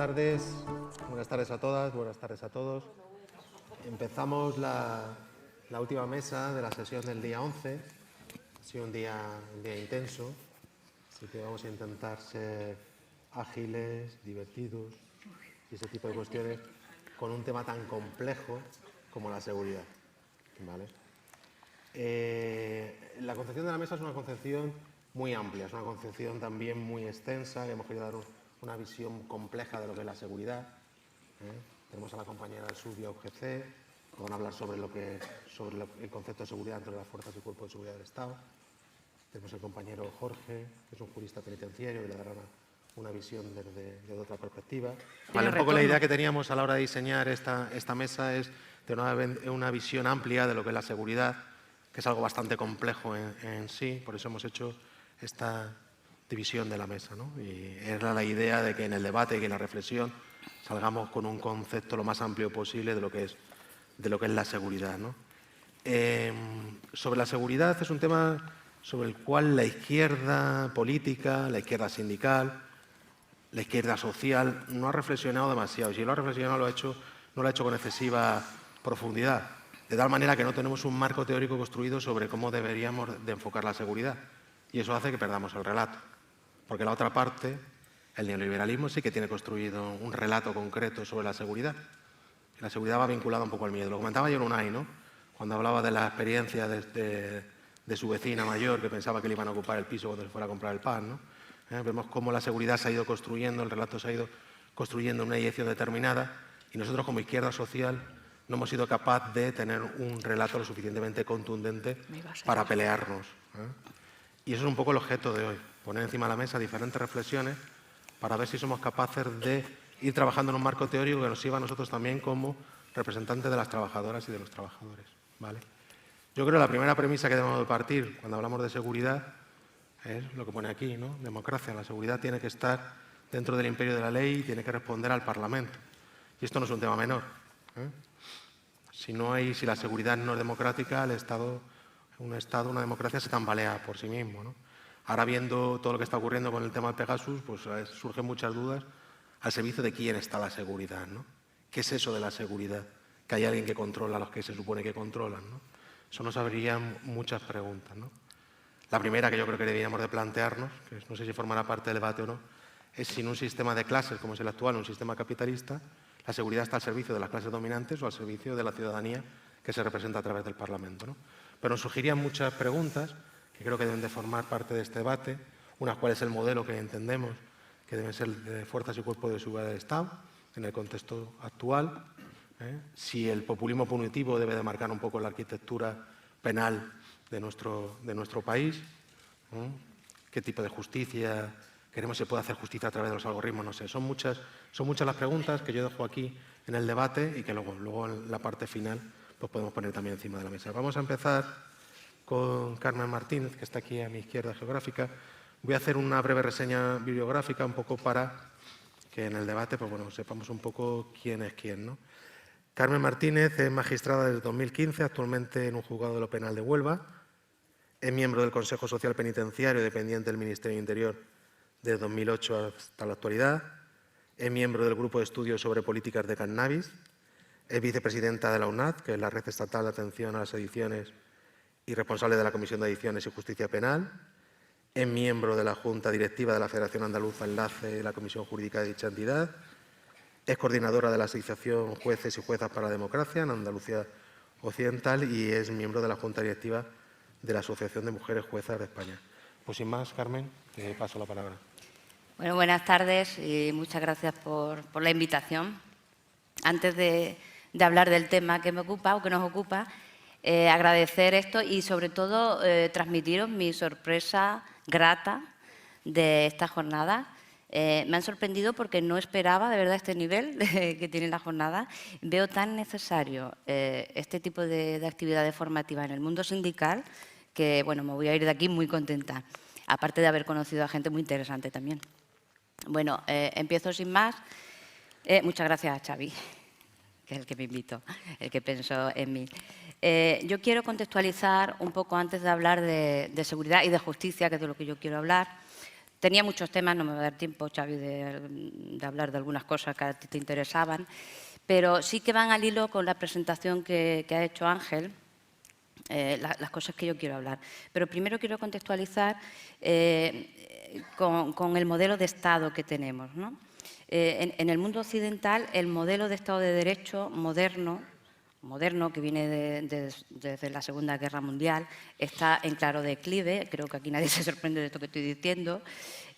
Buenas tardes a todas, buenas tardes a todos. Empezamos la última mesa de la sesión del día 11. Ha sido un día intenso, así que vamos a intentar ser ágiles, divertidos y ese tipo de cuestiones con un tema tan complejo como la seguridad. ¿Vale? La concepción de la mesa es una concepción muy amplia, es una concepción también muy extensa, que hemos querido dar una visión compleja de lo que es la seguridad. Tenemos a la compañera Subia UGC, que van a hablar sobre el concepto de seguridad dentro de las fuerzas y cuerpos de seguridad del Estado. Tenemos al compañero Jorge, que es un jurista penitenciario, y le dará una visión desde otra perspectiva. Vale, un poco la idea que teníamos a la hora de diseñar esta mesa es tener una visión amplia de lo que es la seguridad, que es algo bastante complejo en sí, por eso hemos hecho esta división de la mesa, ¿no? Y era la idea de que en el debate y en la reflexión salgamos con un concepto lo más amplio posible de lo que es la seguridad, ¿no? Sobre la seguridad es un tema sobre el cual la izquierda política, la izquierda sindical, la izquierda social no ha reflexionado demasiado. Y si lo ha reflexionado no lo ha hecho con excesiva profundidad, de tal manera que no tenemos un marco teórico construido sobre cómo deberíamos de enfocar la seguridad. Y eso hace que perdamos el relato. Porque la otra parte, el neoliberalismo, sí que tiene construido un relato concreto sobre la seguridad. La seguridad va vinculada un poco al miedo. Lo comentaba ayer Unai, ¿no? Cuando hablaba de la experiencia de su vecina mayor, que pensaba que le iban a ocupar el piso cuando se fuera a comprar el pan, ¿no? Vemos cómo la seguridad se ha ido construyendo, el relato se ha ido construyendo en una dirección determinada, y nosotros como izquierda social no hemos sido capaces de tener un relato lo suficientemente contundente para pelearnos. Y eso es un poco el objeto de hoy, poner encima de la mesa diferentes reflexiones para ver si somos capaces de ir trabajando en un marco teórico que nos sirva a nosotros también como representantes de las trabajadoras y de los trabajadores, ¿vale? Yo creo que la primera premisa que debemos de partir cuando hablamos de seguridad es lo que pone aquí, ¿no? Democracia. La seguridad tiene que estar dentro del imperio de la ley y tiene que responder al Parlamento. Y esto no es un tema menor. Si la seguridad no es democrática, una democracia se tambalea por sí mismo, ¿no? Ahora, viendo todo lo que está ocurriendo con el tema del Pegasus, pues surgen muchas dudas al servicio de quién está la seguridad, ¿no? ¿Qué es eso de la seguridad? Que hay alguien que controla a los que se supone que controlan, ¿no? Eso nos abriría muchas preguntas, ¿no? La primera que yo creo que deberíamos de plantearnos, que no sé si formará parte del debate o no, es si en un sistema de clases como es el actual, un sistema capitalista, la seguridad está al servicio de las clases dominantes o al servicio de la ciudadanía que se representa a través del Parlamento, ¿no? Pero nos surgirían muchas preguntas que creo que deben de formar parte de este debate. Una, ¿cuál es el modelo que entendemos que deben ser de fuerzas y cuerpos de seguridad del Estado en el contexto actual? Si el populismo punitivo debe de marcar un poco la arquitectura penal de nuestro país. ¿Qué tipo de justicia queremos? ¿Se puede hacer justicia a través de los algoritmos? No sé. Son muchas las preguntas que yo dejo aquí en el debate y que luego en la parte final pues podemos poner también encima de la mesa. Vamos a empezar con Carmen Martínez, que está aquí a mi izquierda geográfica. Voy a hacer una breve reseña bibliográfica un poco para que en el debate pues, bueno, sepamos un poco quién es quién, ¿no? Carmen Martínez es magistrada desde 2015, actualmente en un juzgado de lo penal de Huelva. Es miembro del Consejo Social Penitenciario dependiente del Ministerio del Interior desde 2008 hasta la actualidad. Es miembro del Grupo de Estudios sobre Políticas de Cannabis. Es vicepresidenta de la UNAD, que es la Red Estatal de Atención a las Adicciones, y responsable de la Comisión de Adicciones y Justicia Penal. Es miembro de la Junta Directiva de la Federación Andaluza Enlace de la Comisión Jurídica de dicha entidad. Es coordinadora de la Asociación Jueces y Juezas para la Democracia en Andalucía Occidental y es miembro de la Junta Directiva de la Asociación de Mujeres Juezas de España. Pues sin más, Carmen, te paso la palabra. Bueno, buenas tardes y muchas gracias por la invitación. Antes de hablar del tema que me ocupa o que nos ocupa, agradecer esto y sobre todo transmitiros mi sorpresa grata de esta jornada. Me han sorprendido porque no esperaba de verdad este nivel que tiene la jornada. Veo tan necesario este tipo de actividades formativas en el mundo sindical que, bueno, me voy a ir de aquí muy contenta, aparte de haber conocido a gente muy interesante también. Bueno, empiezo sin más. Muchas gracias a Xavi, que es el que me invitó, el que pensó en mí. Yo quiero contextualizar un poco antes de hablar de seguridad y de justicia, que es de lo que yo quiero hablar, Tenía muchos temas, no me va a dar tiempo, Xavi, de hablar de algunas cosas que a ti te interesaban, pero sí que van al hilo con la presentación que ha hecho Ángel, las cosas que yo quiero hablar. Pero primero quiero contextualizar con el modelo de Estado que tenemos, ¿no? En el mundo occidental, el modelo de Estado de Derecho moderno, que viene desde la Segunda Guerra Mundial, está en claro declive. Creo que aquí nadie se sorprende de esto que estoy diciendo.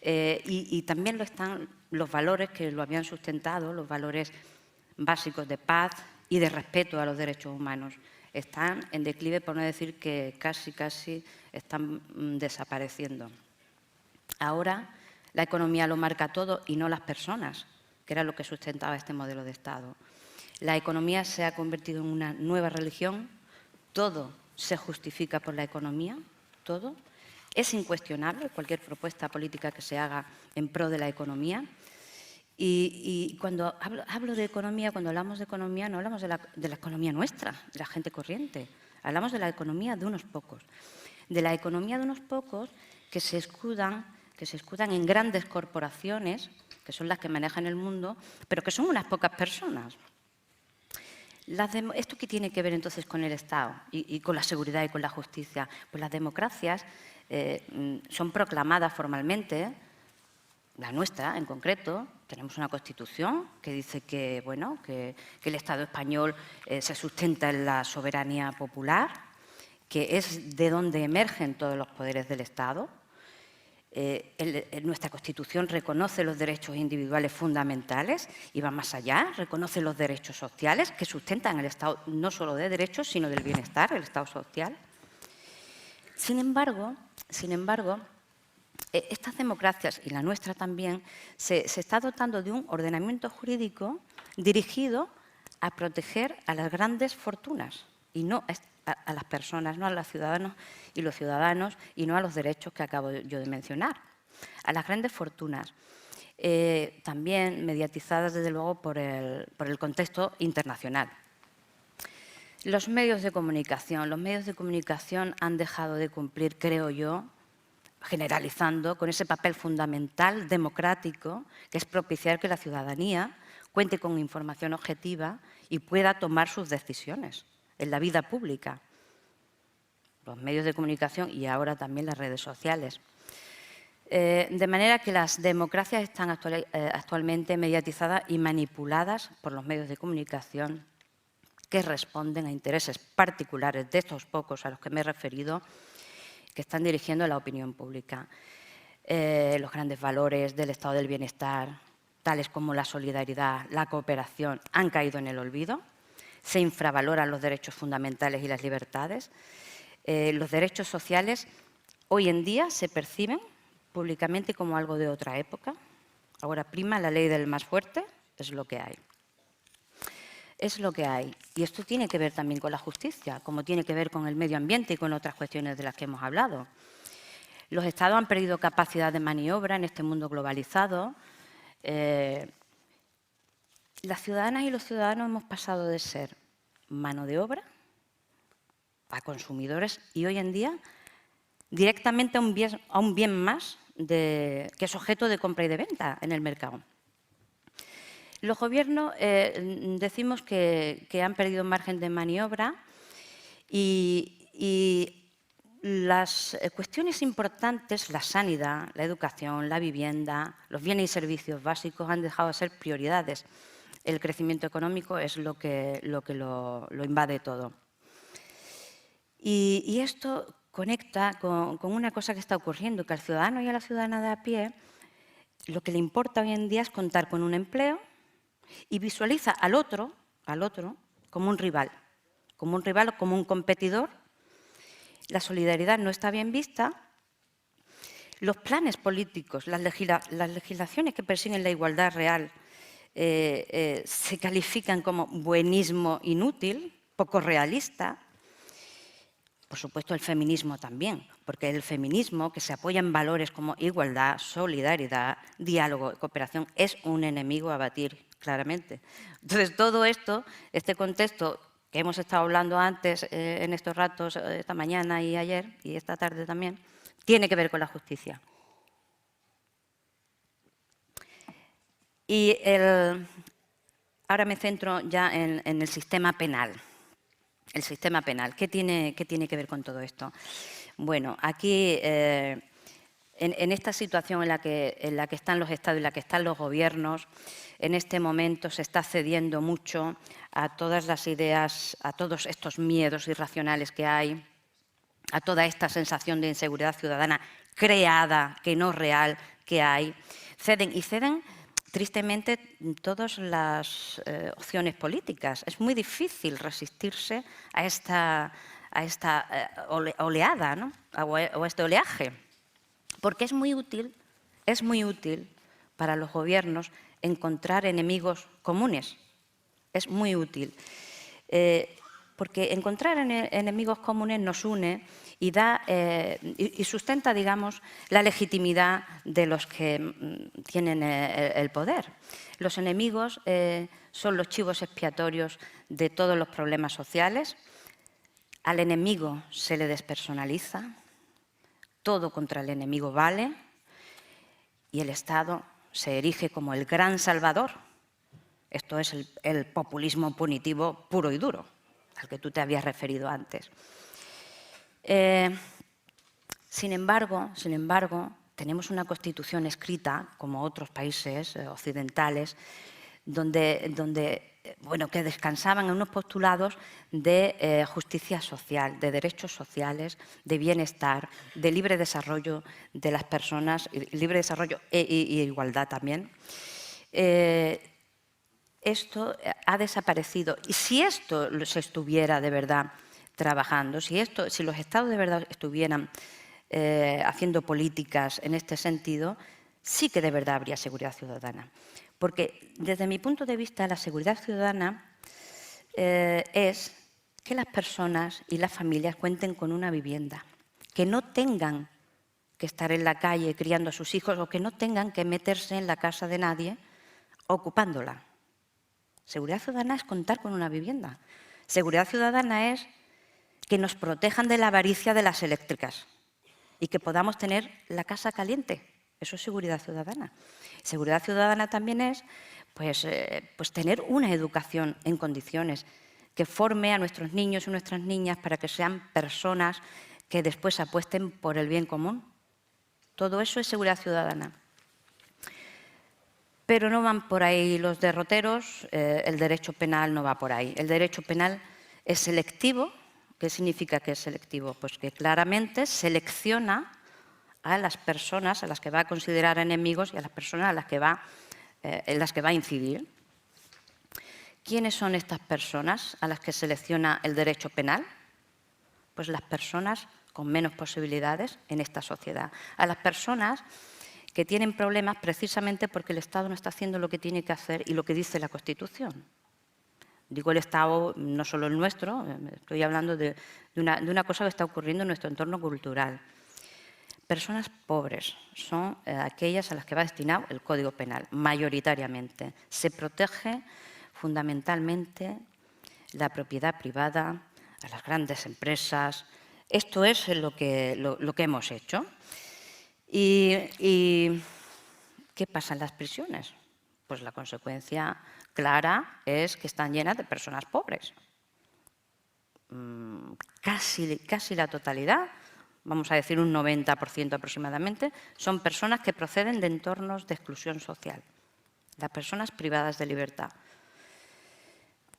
Y también lo están los valores que lo habían sustentado, los valores básicos de paz y de respeto a los derechos humanos. Están en declive, por no decir que casi están desapareciendo. Ahora la economía lo marca todo y no las personas, que era lo que sustentaba este modelo de Estado. La economía se ha convertido en una nueva religión, todo se justifica por la economía, todo. Es incuestionable cualquier propuesta política que se haga en pro de la economía. Y cuando hablo de economía, cuando hablamos de economía, no hablamos de la economía nuestra, de la gente corriente. Hablamos de la economía de unos pocos. De la economía de unos pocos que se escudan en grandes corporaciones, que son las que manejan el mundo, pero que son unas pocas personas. ¿Esto qué tiene que ver entonces con el Estado y con la seguridad y con la justicia? Pues las democracias son proclamadas formalmente, la nuestra en concreto. Tenemos una Constitución que dice que, bueno, que el Estado español se sustenta en la soberanía popular, que es de donde emergen todos los poderes del Estado. Nuestra Constitución reconoce los derechos individuales fundamentales y va más allá, reconoce los derechos sociales que sustentan el Estado no solo de derechos, sino del bienestar, el Estado social. Sin embargo, estas democracias, y la nuestra también, se está dotando de un ordenamiento jurídico dirigido a proteger a las grandes fortunas y no a las personas, no a los ciudadanos y no a los derechos que acabo yo de mencionar. A las grandes fortunas, también mediatizadas desde luego por el contexto internacional. Los medios de comunicación han dejado de cumplir, creo yo, generalizando, con ese papel fundamental democrático que es propiciar que la ciudadanía cuente con información objetiva y pueda tomar sus decisiones en la vida pública. Los medios de comunicación y ahora también las redes sociales. De manera que las democracias están actualmente mediatizadas y manipuladas por los medios de comunicación que responden a intereses particulares de estos pocos a los que me he referido, que están dirigiendo la opinión pública. Los grandes valores del estado del bienestar, tales como la solidaridad, la cooperación, han caído en el olvido. Se infravaloran los derechos fundamentales y las libertades. Los derechos sociales hoy en día se perciben públicamente como algo de otra época. Ahora prima la ley del más fuerte, es lo que hay. Es lo que hay. Y esto tiene que ver también con la justicia, como tiene que ver con el medio ambiente y con otras cuestiones de las que hemos hablado. Los Estados han perdido capacidad de maniobra en este mundo globalizado. Las ciudadanas y los ciudadanos hemos pasado de ser mano de obra a consumidores y hoy en día directamente a un bien más que es objeto de compra y de venta en el mercado. Los gobiernos decimos que han perdido margen de maniobra y las cuestiones importantes, la sanidad, la educación, la vivienda, los bienes y servicios básicos han dejado de ser prioridades. El crecimiento económico es lo que lo invade todo. Y esto conecta con una cosa que está ocurriendo, que al ciudadano y a la ciudadana de a pie lo que le importa hoy en día es contar con un empleo y visualiza al otro como un rival o como un competidor. La solidaridad no está bien vista. Los planes políticos, las legislaciones que persiguen la igualdad real se califican como buenismo inútil, poco realista. Por supuesto, el feminismo también, porque el feminismo, que se apoya en valores como igualdad, solidaridad, diálogo y cooperación, es un enemigo a batir, claramente. Entonces, todo esto, este contexto que hemos estado hablando antes, en estos ratos, esta mañana y ayer, y esta tarde también, tiene que ver con la justicia. Y ahora me centro ya en el sistema penal. El sistema penal, ¿qué tiene que ver con todo esto? Bueno, aquí, en esta situación en la que están los Estados y en la que están los gobiernos, en este momento se está cediendo mucho a todas las ideas, a todos estos miedos irracionales que hay, a toda esta sensación de inseguridad ciudadana creada, que no real, que hay. Ceden tristemente todas las opciones políticas. Es muy difícil resistirse a esta oleada, ¿no? o a este oleaje, porque es muy útil para los gobiernos encontrar enemigos comunes. Es muy útil. Porque encontrar enemigos comunes nos une y y sustenta, digamos, la legitimidad de los que tienen el poder. Los enemigos son los chivos expiatorios de todos los problemas sociales. Al enemigo se le despersonaliza, todo contra el enemigo vale, y el Estado se erige como el gran salvador. Esto es el populismo punitivo puro y duro, al que tú te habías referido antes. Sin embargo, tenemos una Constitución escrita, como otros países occidentales, que descansaban en unos postulados de justicia social, de derechos sociales, de bienestar, de libre desarrollo de las personas, libre desarrollo y igualdad también. Esto ha desaparecido. Y si esto se estuviera de verdad trabajando, si los Estados de verdad estuvieran haciendo políticas en este sentido, sí que de verdad habría seguridad ciudadana. Porque desde mi punto de vista la seguridad ciudadana es que las personas y las familias cuenten con una vivienda, que no tengan que estar en la calle criando a sus hijos o que no tengan que meterse en la casa de nadie ocupándola. Seguridad ciudadana es contar con una vivienda. Seguridad ciudadana es que nos protejan de la avaricia de las eléctricas y que podamos tener la casa caliente. Eso es seguridad ciudadana. Seguridad ciudadana también es pues tener una educación en condiciones que forme a nuestros niños y nuestras niñas para que sean personas que después apuesten por el bien común. Todo eso es seguridad ciudadana. Pero no van por ahí los derroteros, el derecho penal no va por ahí. El derecho penal es selectivo. ¿Qué significa que es selectivo? Pues que claramente selecciona a las personas a las que va a considerar enemigos y a las personas en las que va a incidir. ¿Quiénes son estas personas a las que selecciona el derecho penal? Pues las personas con menos posibilidades en esta sociedad. A las personas que tienen problemas precisamente porque el Estado no está haciendo lo que tiene que hacer y lo que dice la Constitución. Digo el Estado, no solo el nuestro, estoy hablando de una cosa que está ocurriendo en nuestro entorno cultural. Personas pobres son aquellas a las que va destinado el Código Penal, mayoritariamente. Se protege fundamentalmente la propiedad privada, a las grandes empresas. Esto es lo que hemos hecho. ¿Y qué pasa en las prisiones? Pues la consecuencia clara es que están llenas de personas pobres. Casi la totalidad, vamos a decir un 90% aproximadamente, son personas que proceden de entornos de exclusión social, las personas privadas de libertad.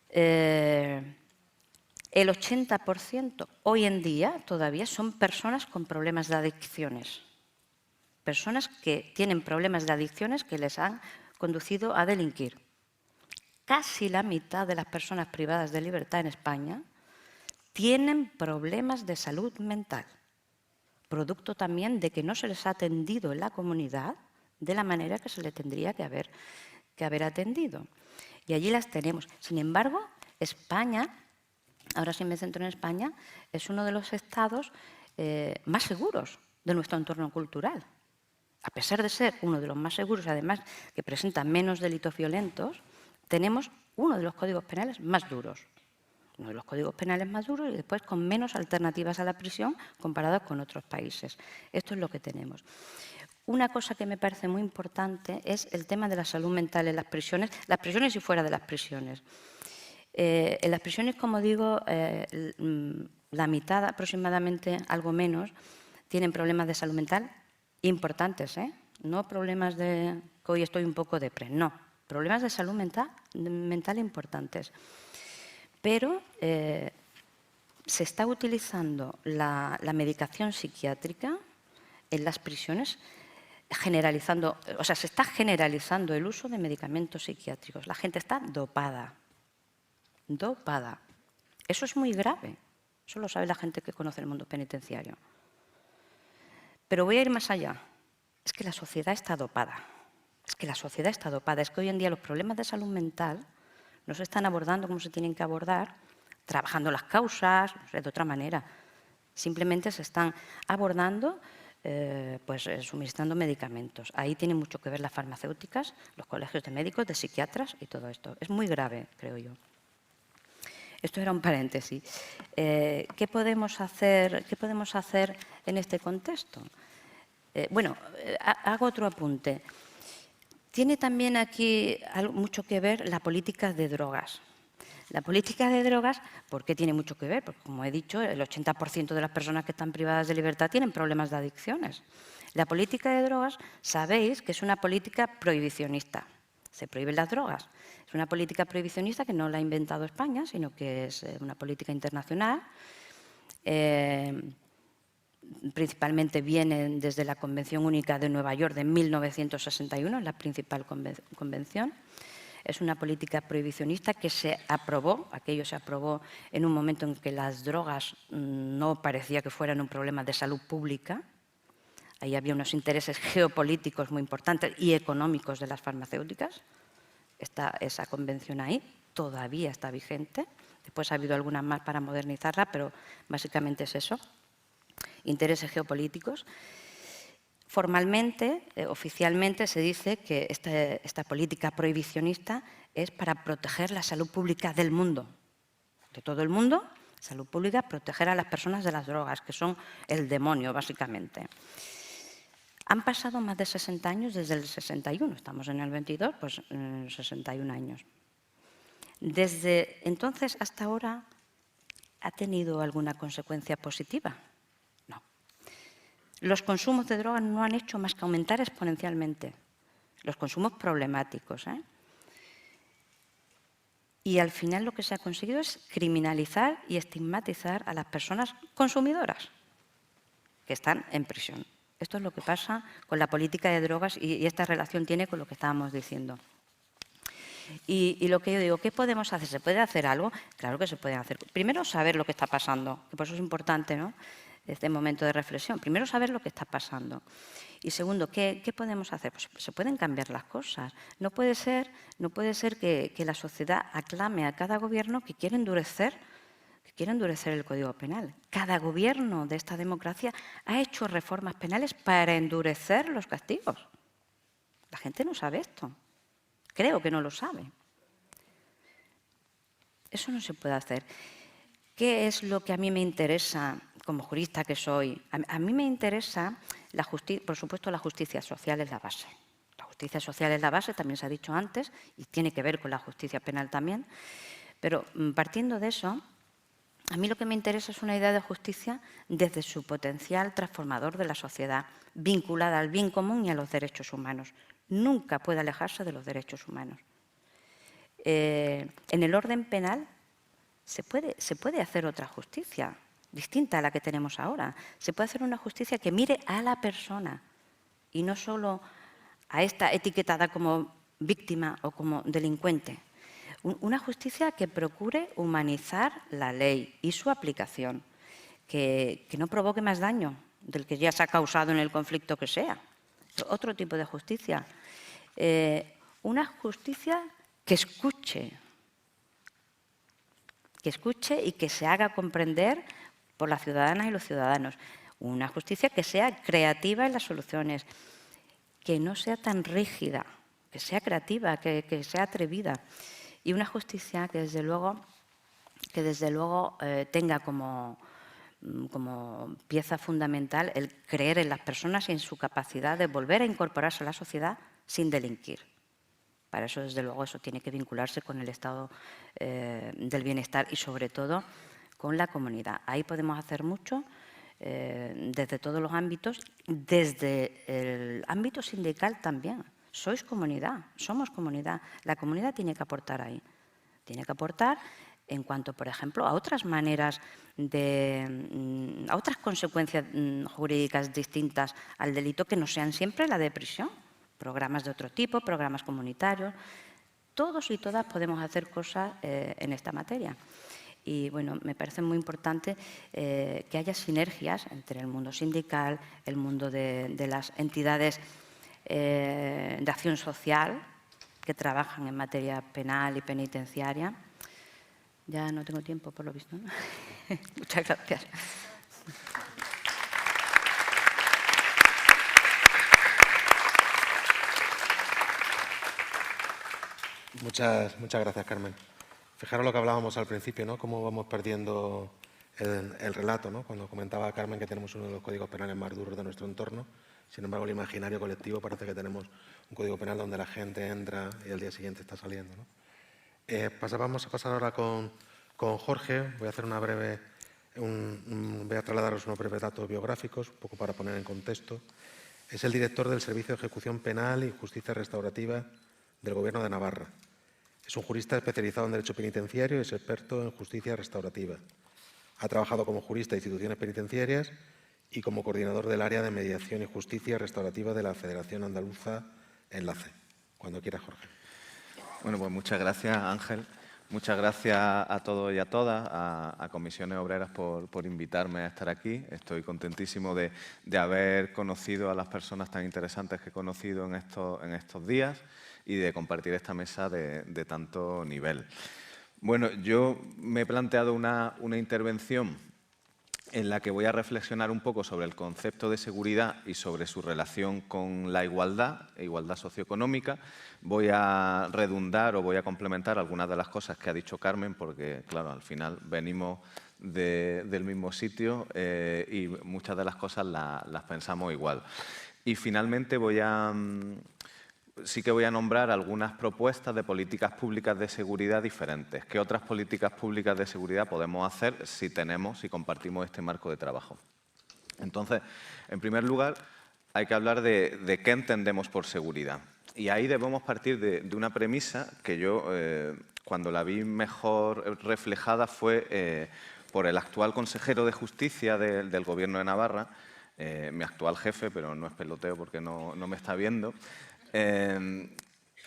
El 80% hoy en día todavía son personas con problemas de adicciones. Personas que tienen problemas de adicciones que les han conducido a delinquir. Casi la mitad de las personas privadas de libertad en España tienen problemas de salud mental, producto también de que no se les ha atendido en la comunidad de la manera que se le tendría que haber atendido. Y allí las tenemos. Sin embargo, España, ahora sí me centro en España, es uno de los estados más seguros de nuestro entorno cultural. A pesar de ser uno de los más seguros, además que presenta menos delitos violentos, tenemos uno de los códigos penales más duros. Uno de los códigos penales más duros y después con menos alternativas a la prisión comparados con otros países. Esto es lo que tenemos. una cosa que me parece muy importante es el tema de la salud mental en las prisiones y fuera de las prisiones. En las prisiones, como digo, la mitad aproximadamente, algo menos, tienen problemas de salud mental importantes, ¿eh? No problemas de que hoy estoy un poco depre, no, problemas de salud mental importantes. Pero se está utilizando la medicación psiquiátrica en las prisiones, se está generalizando el uso de medicamentos psiquiátricos. La gente está dopada. Dopada. Eso es muy grave. Eso lo sabe la gente que conoce el mundo penitenciario. Pero voy a ir más allá. Es que la sociedad está dopada. Es que hoy en día los problemas de salud mental no se están abordando como se tienen que abordar, trabajando las causas, no sé, de otra manera. Simplemente se están abordando suministrando medicamentos. Ahí tienen mucho que ver las farmacéuticas, los colegios de médicos, de psiquiatras y todo esto. Es muy grave, creo yo. Esto era un paréntesis. ¿Qué podemos hacer en este contexto? Hago otro apunte. Tiene también aquí mucho que ver la política de drogas. La política de drogas, ¿por qué tiene mucho que ver? Porque, como he dicho, el 80% de las personas que están privadas de libertad tienen problemas de adicciones. La política de drogas, sabéis que es una política prohibicionista. Se prohíben las drogas. Es una política prohibicionista que no la ha inventado España, sino que es una política internacional. Principalmente vienen desde la Convención Única de Nueva York de 1961, la principal convención. Es una política prohibicionista que aquello se aprobó en un momento en que las drogas no parecía que fueran un problema de salud pública. Ahí había unos intereses geopolíticos muy importantes y económicos de las farmacéuticas. Esa convención ahí todavía está vigente. Después ha habido algunas más para modernizarla, pero básicamente es eso. Intereses geopolíticos. Formalmente, oficialmente, se dice que esta política prohibicionista es para proteger la salud pública del mundo, de todo el mundo, salud pública, proteger a las personas de las drogas, que son el demonio, básicamente. Han pasado más de 60 años desde el 61, estamos en el 22, pues 61 años. Desde entonces hasta ahora, ¿ha tenido alguna consecuencia positiva? No. Los consumos de drogas no han hecho más que aumentar exponencialmente. Los consumos problemáticos, ¿eh? Y al final lo que se ha conseguido es criminalizar y estigmatizar a las personas consumidoras que están en prisión. Esto es lo que pasa con la política de drogas y esta relación tiene con lo que estábamos diciendo. Y lo que yo digo, ¿qué podemos hacer? ¿Se puede hacer algo? Claro que se puede hacer. Primero, saber lo que está pasando, que por eso es importante, ¿no?, este momento de reflexión. Primero, saber lo que está pasando. Y segundo, ¿qué podemos hacer? Pues se pueden cambiar las cosas. No puede ser que la sociedad aclame a cada gobierno que quiere endurecer el Código Penal. Cada gobierno de esta democracia ha hecho reformas penales para endurecer los castigos. La gente no sabe esto. Creo que no lo sabe. Eso no se puede hacer. ¿Qué es lo que a mí me interesa como jurista que soy? A mí me interesa, por supuesto, la justicia social es la base. La justicia social es la base, también se ha dicho antes, y tiene que ver con la justicia penal también. Pero partiendo de eso, a mí lo que me interesa es una idea de justicia desde su potencial transformador de la sociedad, vinculada al bien común y a los derechos humanos. Nunca puede alejarse de los derechos humanos. En el orden penal se puede hacer otra justicia, distinta a la que tenemos ahora. Se puede hacer una justicia que mire a la persona y no solo a esta etiquetada como víctima o como delincuente. Una justicia que procure humanizar la ley y su aplicación, que no provoque más daño del que ya se ha causado en el conflicto que sea. Otro tipo de justicia. Una justicia que escuche y que se haga comprender por las ciudadanas y los ciudadanos. Una justicia que sea creativa en las soluciones, que no sea tan rígida, que sea creativa, que sea atrevida. Y una justicia que desde luego tenga como como pieza fundamental el creer en las personas y en su capacidad de volver a incorporarse a la sociedad sin delinquir. Para eso, desde luego, eso tiene que vincularse con el estado del bienestar y, sobre todo, con la comunidad. Ahí podemos hacer mucho desde todos los ámbitos, desde el ámbito sindical también. Sois comunidad, somos comunidad. La comunidad tiene que aportar ahí. Tiene que aportar en cuanto, por ejemplo, a otras maneras a otras consecuencias jurídicas distintas al delito que no sean siempre la de prisión. Programas de otro tipo, programas comunitarios. Todos y todas podemos hacer cosas en esta materia. Y, bueno, me parece muy importante que haya sinergias entre el mundo sindical, el mundo de las entidades de acción social que trabajan en materia penal y penitenciaria. Ya no tengo tiempo, por lo visto, ¿no? Muchas gracias. Muchas gracias, Carmen. Fijaros lo que hablábamos al principio, ¿no? Cómo vamos perdiendo el relato, ¿no? Cuando comentaba Carmen que tenemos uno de los códigos penales más duros de nuestro entorno. Sin embargo, el imaginario colectivo parece que tenemos un código penal donde la gente entra y al día siguiente está saliendo, ¿no? Vamos a pasar ahora con Jorge. Voy a hacer una breve, voy a trasladaros unos breves datos biográficos, un poco para poner en contexto. Es el director del Servicio de Ejecución Penal y Justicia Restaurativa del Gobierno de Navarra. Es un jurista especializado en Derecho Penitenciario y es experto en Justicia Restaurativa. Ha trabajado como jurista de instituciones penitenciarias y como coordinador del área de Mediación y Justicia Restaurativa de la Federación Andaluza Enlace. Cuando quiera, Jorge. Bueno, pues muchas gracias, Ángel. Muchas gracias a todos y a todas, a Comisiones Obreras por invitarme a estar aquí. Estoy contentísimo de haber conocido a las personas tan interesantes que he conocido en estos días y de compartir esta mesa de tanto nivel. Bueno, yo me he planteado una intervención en la que voy a reflexionar un poco sobre el concepto de seguridad y sobre su relación con la igualdad socioeconómica. Voy a redundar o voy a complementar algunas de las cosas que ha dicho Carmen, porque, claro, al final venimos del mismo sitio y muchas de las cosas las pensamos igual. Y finalmente sí que voy a nombrar algunas propuestas de políticas públicas de seguridad diferentes. ¿Qué otras políticas públicas de seguridad podemos hacer si compartimos este marco de trabajo? Entonces, en primer lugar, hay que hablar de qué entendemos por seguridad. Y ahí debemos partir de una premisa que yo, cuando la vi mejor reflejada, fue por el actual consejero de Justicia del Gobierno de Navarra, mi actual jefe, pero no es peloteo porque no me está viendo,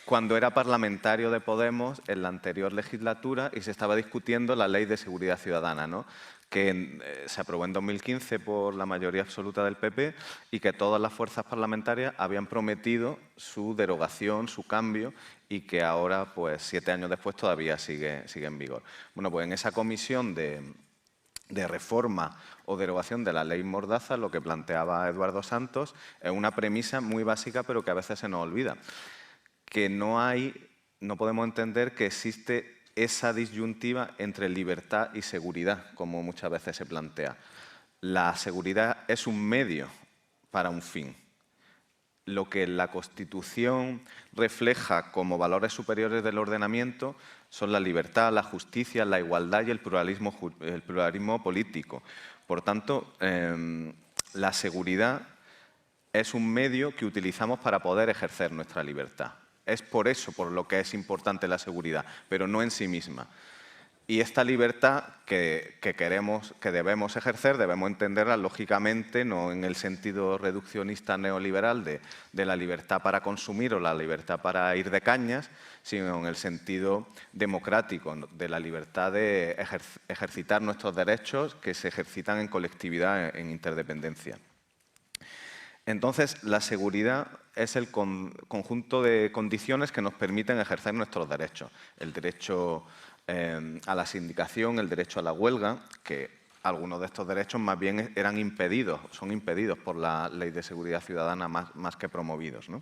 cuando era parlamentario de Podemos en la anterior legislatura y se estaba discutiendo la Ley de Seguridad Ciudadana, ¿no? Que se aprobó en 2015 por la mayoría absoluta del PP y que todas las fuerzas parlamentarias habían prometido su derogación, su cambio, y que ahora, pues 7 años después, todavía sigue en vigor. Bueno, pues en esa comisión de reforma o derogación de la ley Mordaza, lo que planteaba Eduardo Santos es una premisa muy básica, pero que a veces se nos olvida, que no podemos entender que existe esa disyuntiva entre libertad y seguridad, como muchas veces se plantea. La seguridad es un medio para un fin. Lo que la Constitución refleja como valores superiores del ordenamiento son la libertad, la justicia, la igualdad y el pluralismo político. Por tanto, la seguridad es un medio que utilizamos para poder ejercer nuestra libertad. Es por eso por lo que es importante la seguridad, pero no en sí misma. Y esta libertad que debemos ejercer, debemos entenderla lógicamente, no en el sentido reduccionista neoliberal de la libertad para consumir o la libertad para ir de cañas, sino en el sentido democrático de la libertad de ejercitar nuestros derechos que se ejercitan en colectividad, en interdependencia. Entonces, la seguridad es el conjunto de condiciones que nos permiten ejercer nuestros derechos. El derecho a la sindicación, el derecho a la huelga, que algunos de estos derechos más bien son impedidos por la Ley de Seguridad Ciudadana más que promovidos, ¿no?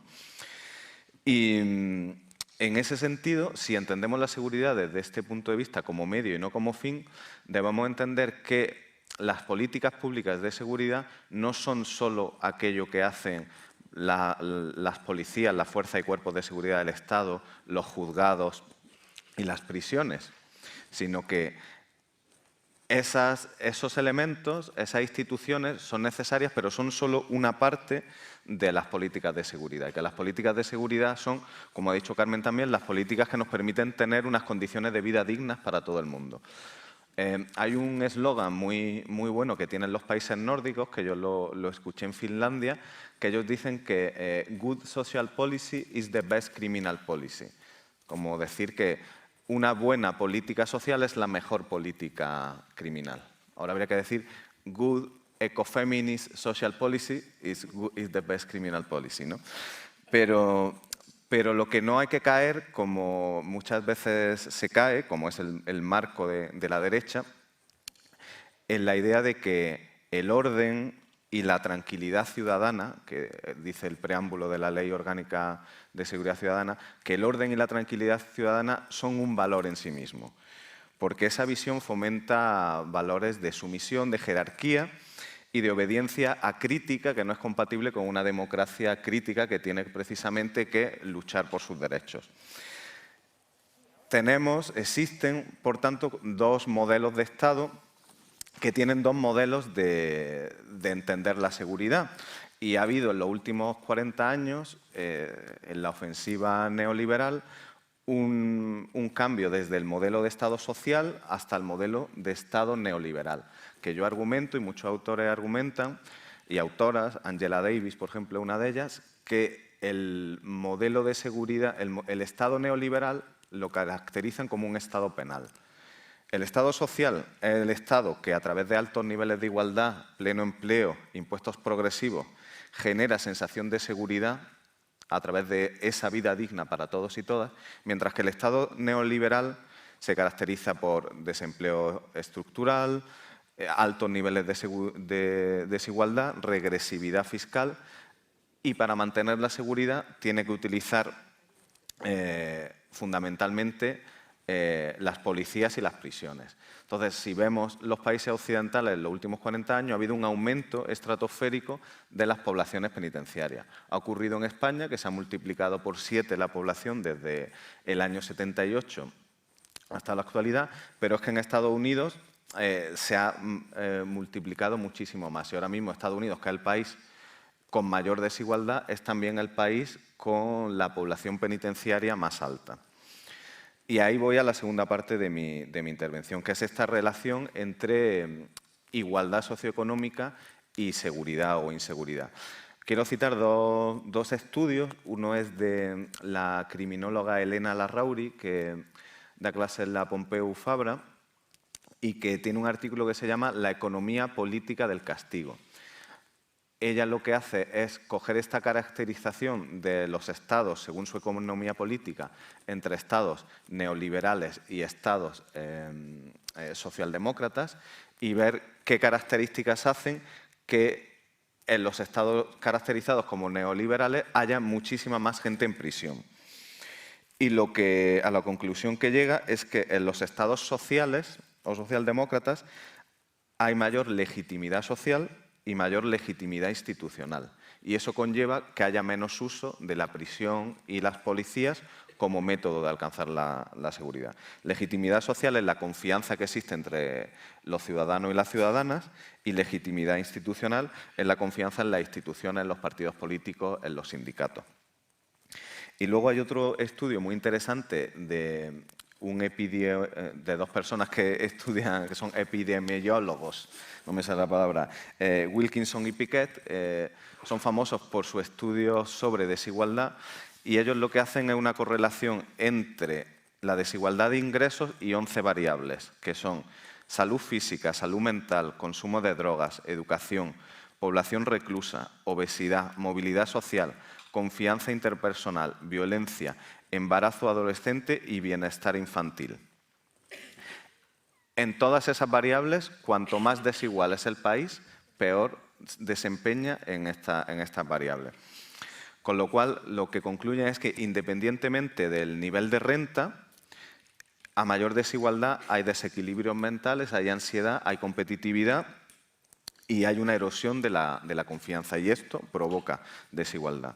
Y en ese sentido, si entendemos la seguridad desde este punto de vista como medio y no como fin, debemos entender que las políticas públicas de seguridad no son solo aquello que hacen las policías, las fuerzas y cuerpos de seguridad del Estado, los juzgados y las prisiones, sino que esos elementos, esas instituciones son necesarias, pero son solo una parte de las políticas de seguridad. Y que las políticas de seguridad son, como ha dicho Carmen también, las políticas que nos permiten tener unas condiciones de vida dignas para todo el mundo. Hay un eslogan muy bueno que tienen los países nórdicos, que yo lo escuché en Finlandia, que ellos dicen que good social policy is the best criminal policy. Como decir que una buena política social es la mejor política criminal. Ahora habría que decir good ecofeminist social policy is the best criminal policy, ¿no? Pero lo que no hay que caer, como muchas veces se cae, como es el marco de la derecha, en la idea de que el orden y la tranquilidad ciudadana, que dice el preámbulo de la Ley Orgánica de Seguridad Ciudadana, que el orden y la tranquilidad ciudadana son un valor en sí mismo, porque esa visión fomenta valores de sumisión, de jerarquía y de obediencia acrítica, que no es compatible con una democracia crítica que tiene precisamente que luchar por sus derechos. Existen, por tanto, dos modelos de Estado que tienen dos modelos de entender la seguridad. Y ha habido en los últimos 40 años, en la ofensiva neoliberal, un cambio desde el modelo de Estado social hasta el modelo de Estado neoliberal, que yo argumento y muchos autores argumentan, y autoras, Angela Davis, por ejemplo, una de ellas, que el modelo de seguridad, el Estado neoliberal lo caracterizan como un Estado penal. El Estado social es el Estado que, a través de altos niveles de igualdad, pleno empleo, impuestos progresivos, genera sensación de seguridad a través de esa vida digna para todos y todas, mientras que el Estado neoliberal se caracteriza por desempleo estructural, altos niveles de desigualdad, regresividad fiscal, y para mantener la seguridad tiene que utilizar fundamentalmente las policías y las prisiones. Entonces, si vemos los países occidentales en los últimos 40 años, ha habido un aumento estratosférico de las poblaciones penitenciarias. Ha ocurrido en España, que se ha multiplicado por 7 la población desde el año 78 hasta la actualidad, pero es que en Estados Unidos se ha multiplicado muchísimo más. Y ahora mismo Estados Unidos, que es el país con mayor desigualdad, es también el país con la población penitenciaria más alta. Y ahí voy a la segunda parte de mi intervención, que es esta relación entre igualdad socioeconómica y seguridad o inseguridad. Quiero citar dos estudios. Uno es de la criminóloga Elena Larrauri, que da clases en la Pompeu Fabra, y que tiene un artículo que se llama La economía política del castigo. Ella lo que hace es coger esta caracterización de los estados según su economía política entre estados neoliberales y estados socialdemócratas y ver qué características hacen que en los estados caracterizados como neoliberales haya muchísima más gente en prisión. Y a la conclusión que llega es que en los estados sociales o socialdemócratas hay mayor legitimidad social y mayor legitimidad institucional. Y eso conlleva que haya menos uso de la prisión y las policías como método de alcanzar la seguridad. Legitimidad social es la confianza que existe entre los ciudadanos y las ciudadanas, y legitimidad institucional es la confianza en las instituciones, en los partidos políticos, en los sindicatos. Y luego hay otro estudio muy interesante de dos personas que son epidemiólogos, no me sale la palabra, Wilkinson y Piquet, son famosos por su estudio sobre desigualdad, y ellos lo que hacen es una correlación entre la desigualdad de ingresos y 11 variables, que son salud física, salud mental, consumo de drogas, educación, población reclusa, obesidad, movilidad social, confianza interpersonal, violencia, embarazo adolescente y bienestar infantil. En todas esas variables, cuanto más desigual es el país, peor desempeña en estas variables. Con lo cual, lo que concluyen es que, independientemente del nivel de renta, a mayor desigualdad hay desequilibrios mentales, hay ansiedad, hay competitividad y hay una erosión de la confianza y esto provoca desigualdad.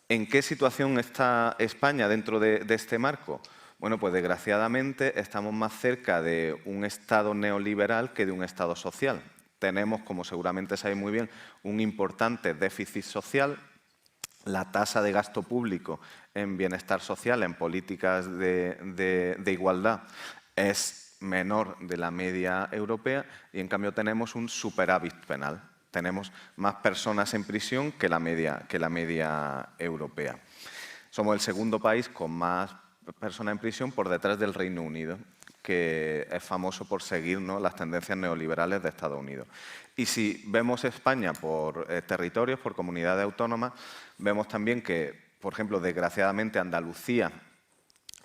¿En qué situación está España dentro de este marco? Bueno, pues desgraciadamente estamos más cerca de un Estado neoliberal que de un Estado social. Tenemos, como seguramente sabéis muy bien, un importante déficit social. La tasa de gasto público en bienestar social, en políticas de igualdad, es menor de la media europea y, en cambio, tenemos un superávit penal. Tenemos más personas en prisión que la media europea. Somos el segundo país con más personas en prisión por detrás del Reino Unido, que es famoso por seguir, ¿no?, las tendencias neoliberales de Estados Unidos. Y si vemos España por territorios, por comunidades autónomas, vemos también que, por ejemplo, desgraciadamente Andalucía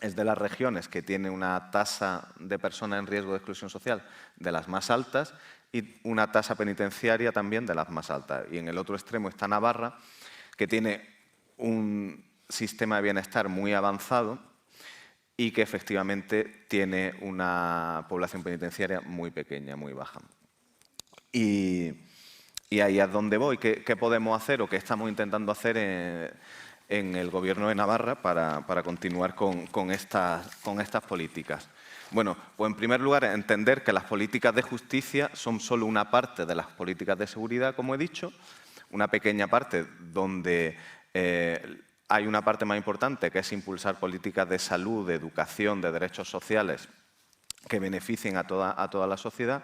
es de las regiones que tiene una tasa de personas en riesgo de exclusión social de las más altas y una tasa penitenciaria también de las más altas. Y en el otro extremo está Navarra, que tiene un sistema de bienestar muy avanzado y que efectivamente tiene una población penitenciaria muy pequeña, muy baja. Y ahí es donde voy. ¿Qué podemos hacer o qué estamos intentando hacer en el Gobierno de Navarra para continuar con estas políticas? Bueno, pues en primer lugar, entender que las políticas de justicia son solo una parte de las políticas de seguridad, como he dicho, una pequeña parte donde hay una parte más importante, que es impulsar políticas de salud, de educación, de derechos sociales que beneficien a toda la sociedad.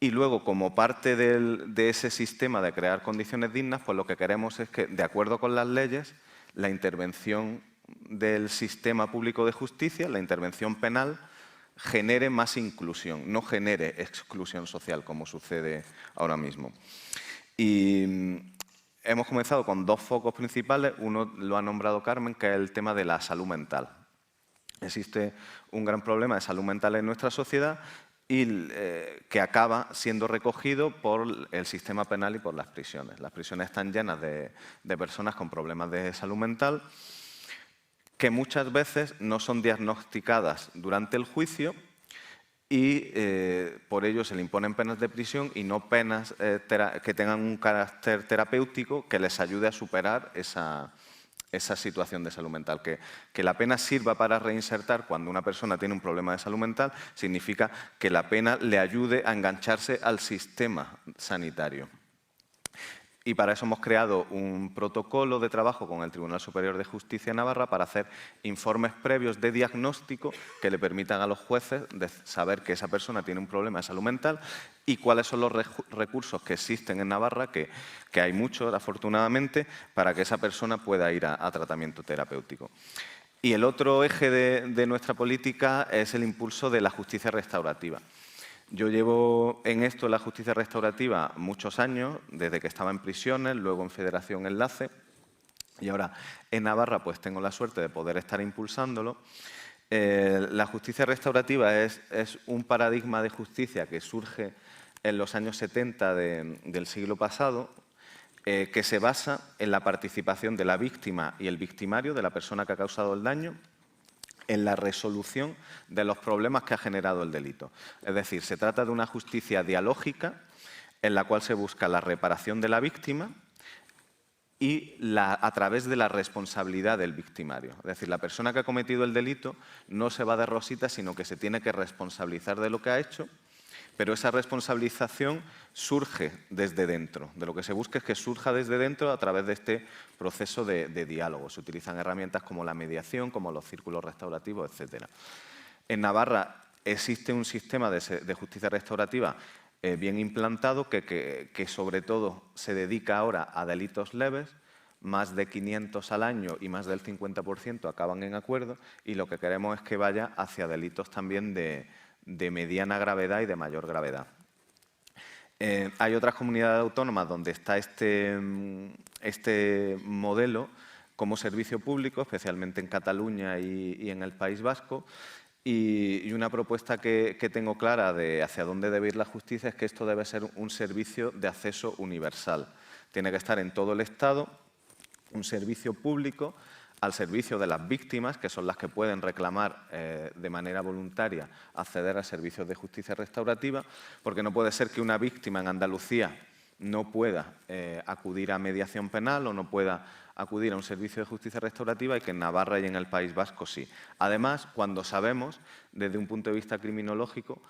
Y luego, como parte de ese sistema de crear condiciones dignas, pues lo que queremos es que, de acuerdo con las leyes, la intervención del sistema público de justicia, la intervención penal, genere más inclusión, no genere exclusión social, como sucede ahora mismo. Y hemos comenzado con dos focos principales. Uno lo ha nombrado Carmen, que es el tema de la salud mental. Existe un gran problema de salud mental en nuestra sociedad y que acaba siendo recogido por el sistema penal y por las prisiones. Las prisiones están llenas de personas con problemas de salud mental que muchas veces no son diagnosticadas durante el juicio y por ello se le imponen penas de prisión y no penas que tengan un carácter terapéutico que les ayude a superar esa situación de salud mental. Que la pena sirva para reinsertar cuando una persona tiene un problema de salud mental significa que la pena le ayude a engancharse al sistema sanitario. Y para eso hemos creado un protocolo de trabajo con el Tribunal Superior de Justicia de Navarra para hacer informes previos de diagnóstico que le permitan a los jueces saber que esa persona tiene un problema de salud mental y cuáles son los recursos que existen en Navarra, que hay muchos, afortunadamente, para que esa persona pueda ir a tratamiento terapéutico. Y el otro eje de nuestra política es el impulso de la justicia restaurativa. Yo llevo en esto, la justicia restaurativa, muchos años, desde que estaba en prisiones, luego en Federación Enlace, y ahora en Navarra pues tengo la suerte de poder estar impulsándolo. La justicia restaurativa es un paradigma de justicia que surge en los años 70 del siglo pasado, que se basa en la participación de la víctima y el victimario, de la persona que ha causado el daño, en la resolución de los problemas que ha generado el delito. Es decir, se trata de una justicia dialógica en la cual se busca la reparación de la víctima y a través de la responsabilidad del victimario. Es decir, la persona que ha cometido el delito no se va de rosita, sino que se tiene que responsabilizar de lo que ha hecho, pero esa responsabilización surge desde dentro. De lo que se busca es que surja desde dentro a través de este proceso de diálogo. Se utilizan herramientas como la mediación, como los círculos restaurativos, etc. En Navarra existe un sistema de justicia restaurativa bien implantado que sobre todo se dedica ahora a delitos leves. Más de 500 al año y más del 50% acaban en acuerdo, y lo que queremos es que vaya hacia delitos también de mediana gravedad y de mayor gravedad. Hay otras comunidades autónomas donde está este modelo como servicio público, especialmente en Cataluña y en el País Vasco, y una propuesta que tengo clara de hacia dónde debe ir la justicia es que esto debe ser un servicio de acceso universal. Tiene que estar en todo el Estado, un servicio público al servicio de las víctimas, que son las que pueden reclamar de manera voluntaria acceder a servicios de justicia restaurativa, porque no puede ser que una víctima en Andalucía no pueda acudir a mediación penal o no pueda acudir a un servicio de justicia restaurativa y que en Navarra y en el País Vasco sí. Además, cuando sabemos, desde un punto de vista criminológico,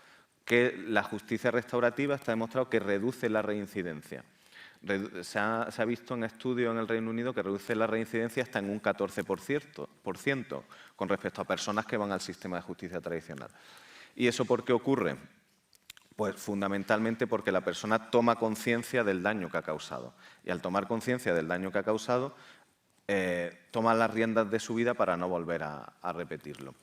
que la justicia restaurativa está demostrado que reduce la reincidencia. Se ha visto en estudios en el Reino Unido que reduce la reincidencia hasta en un 14% con respecto a personas que van al sistema de justicia tradicional. ¿Y eso por qué ocurre? Pues fundamentalmente porque la persona toma conciencia del daño que ha causado. Y al tomar conciencia del daño que ha causado, toma las riendas de su vida para no volver a repetirlo.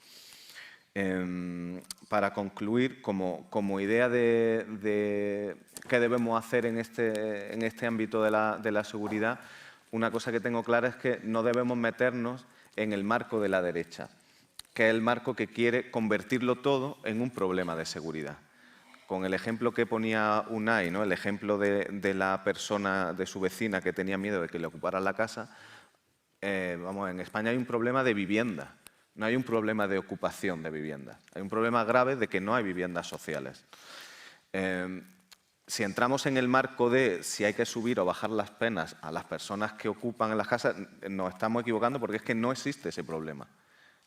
Para concluir, como idea de qué debemos hacer en este ámbito de la seguridad, una cosa que tengo clara es que no debemos meternos en el marco de la derecha, que es el marco que quiere convertirlo todo en un problema de seguridad. Con el ejemplo que ponía Unai, ¿no? El ejemplo de la persona, de su vecina que tenía miedo de que le ocuparan la casa, en España hay un problema de vivienda. No hay un problema de ocupación de viviendas. Hay un problema grave de que no hay viviendas sociales. Si entramos en el marco de si hay que subir o bajar las penas a las personas que ocupan en las casas, nos estamos equivocando porque es que no existe ese problema.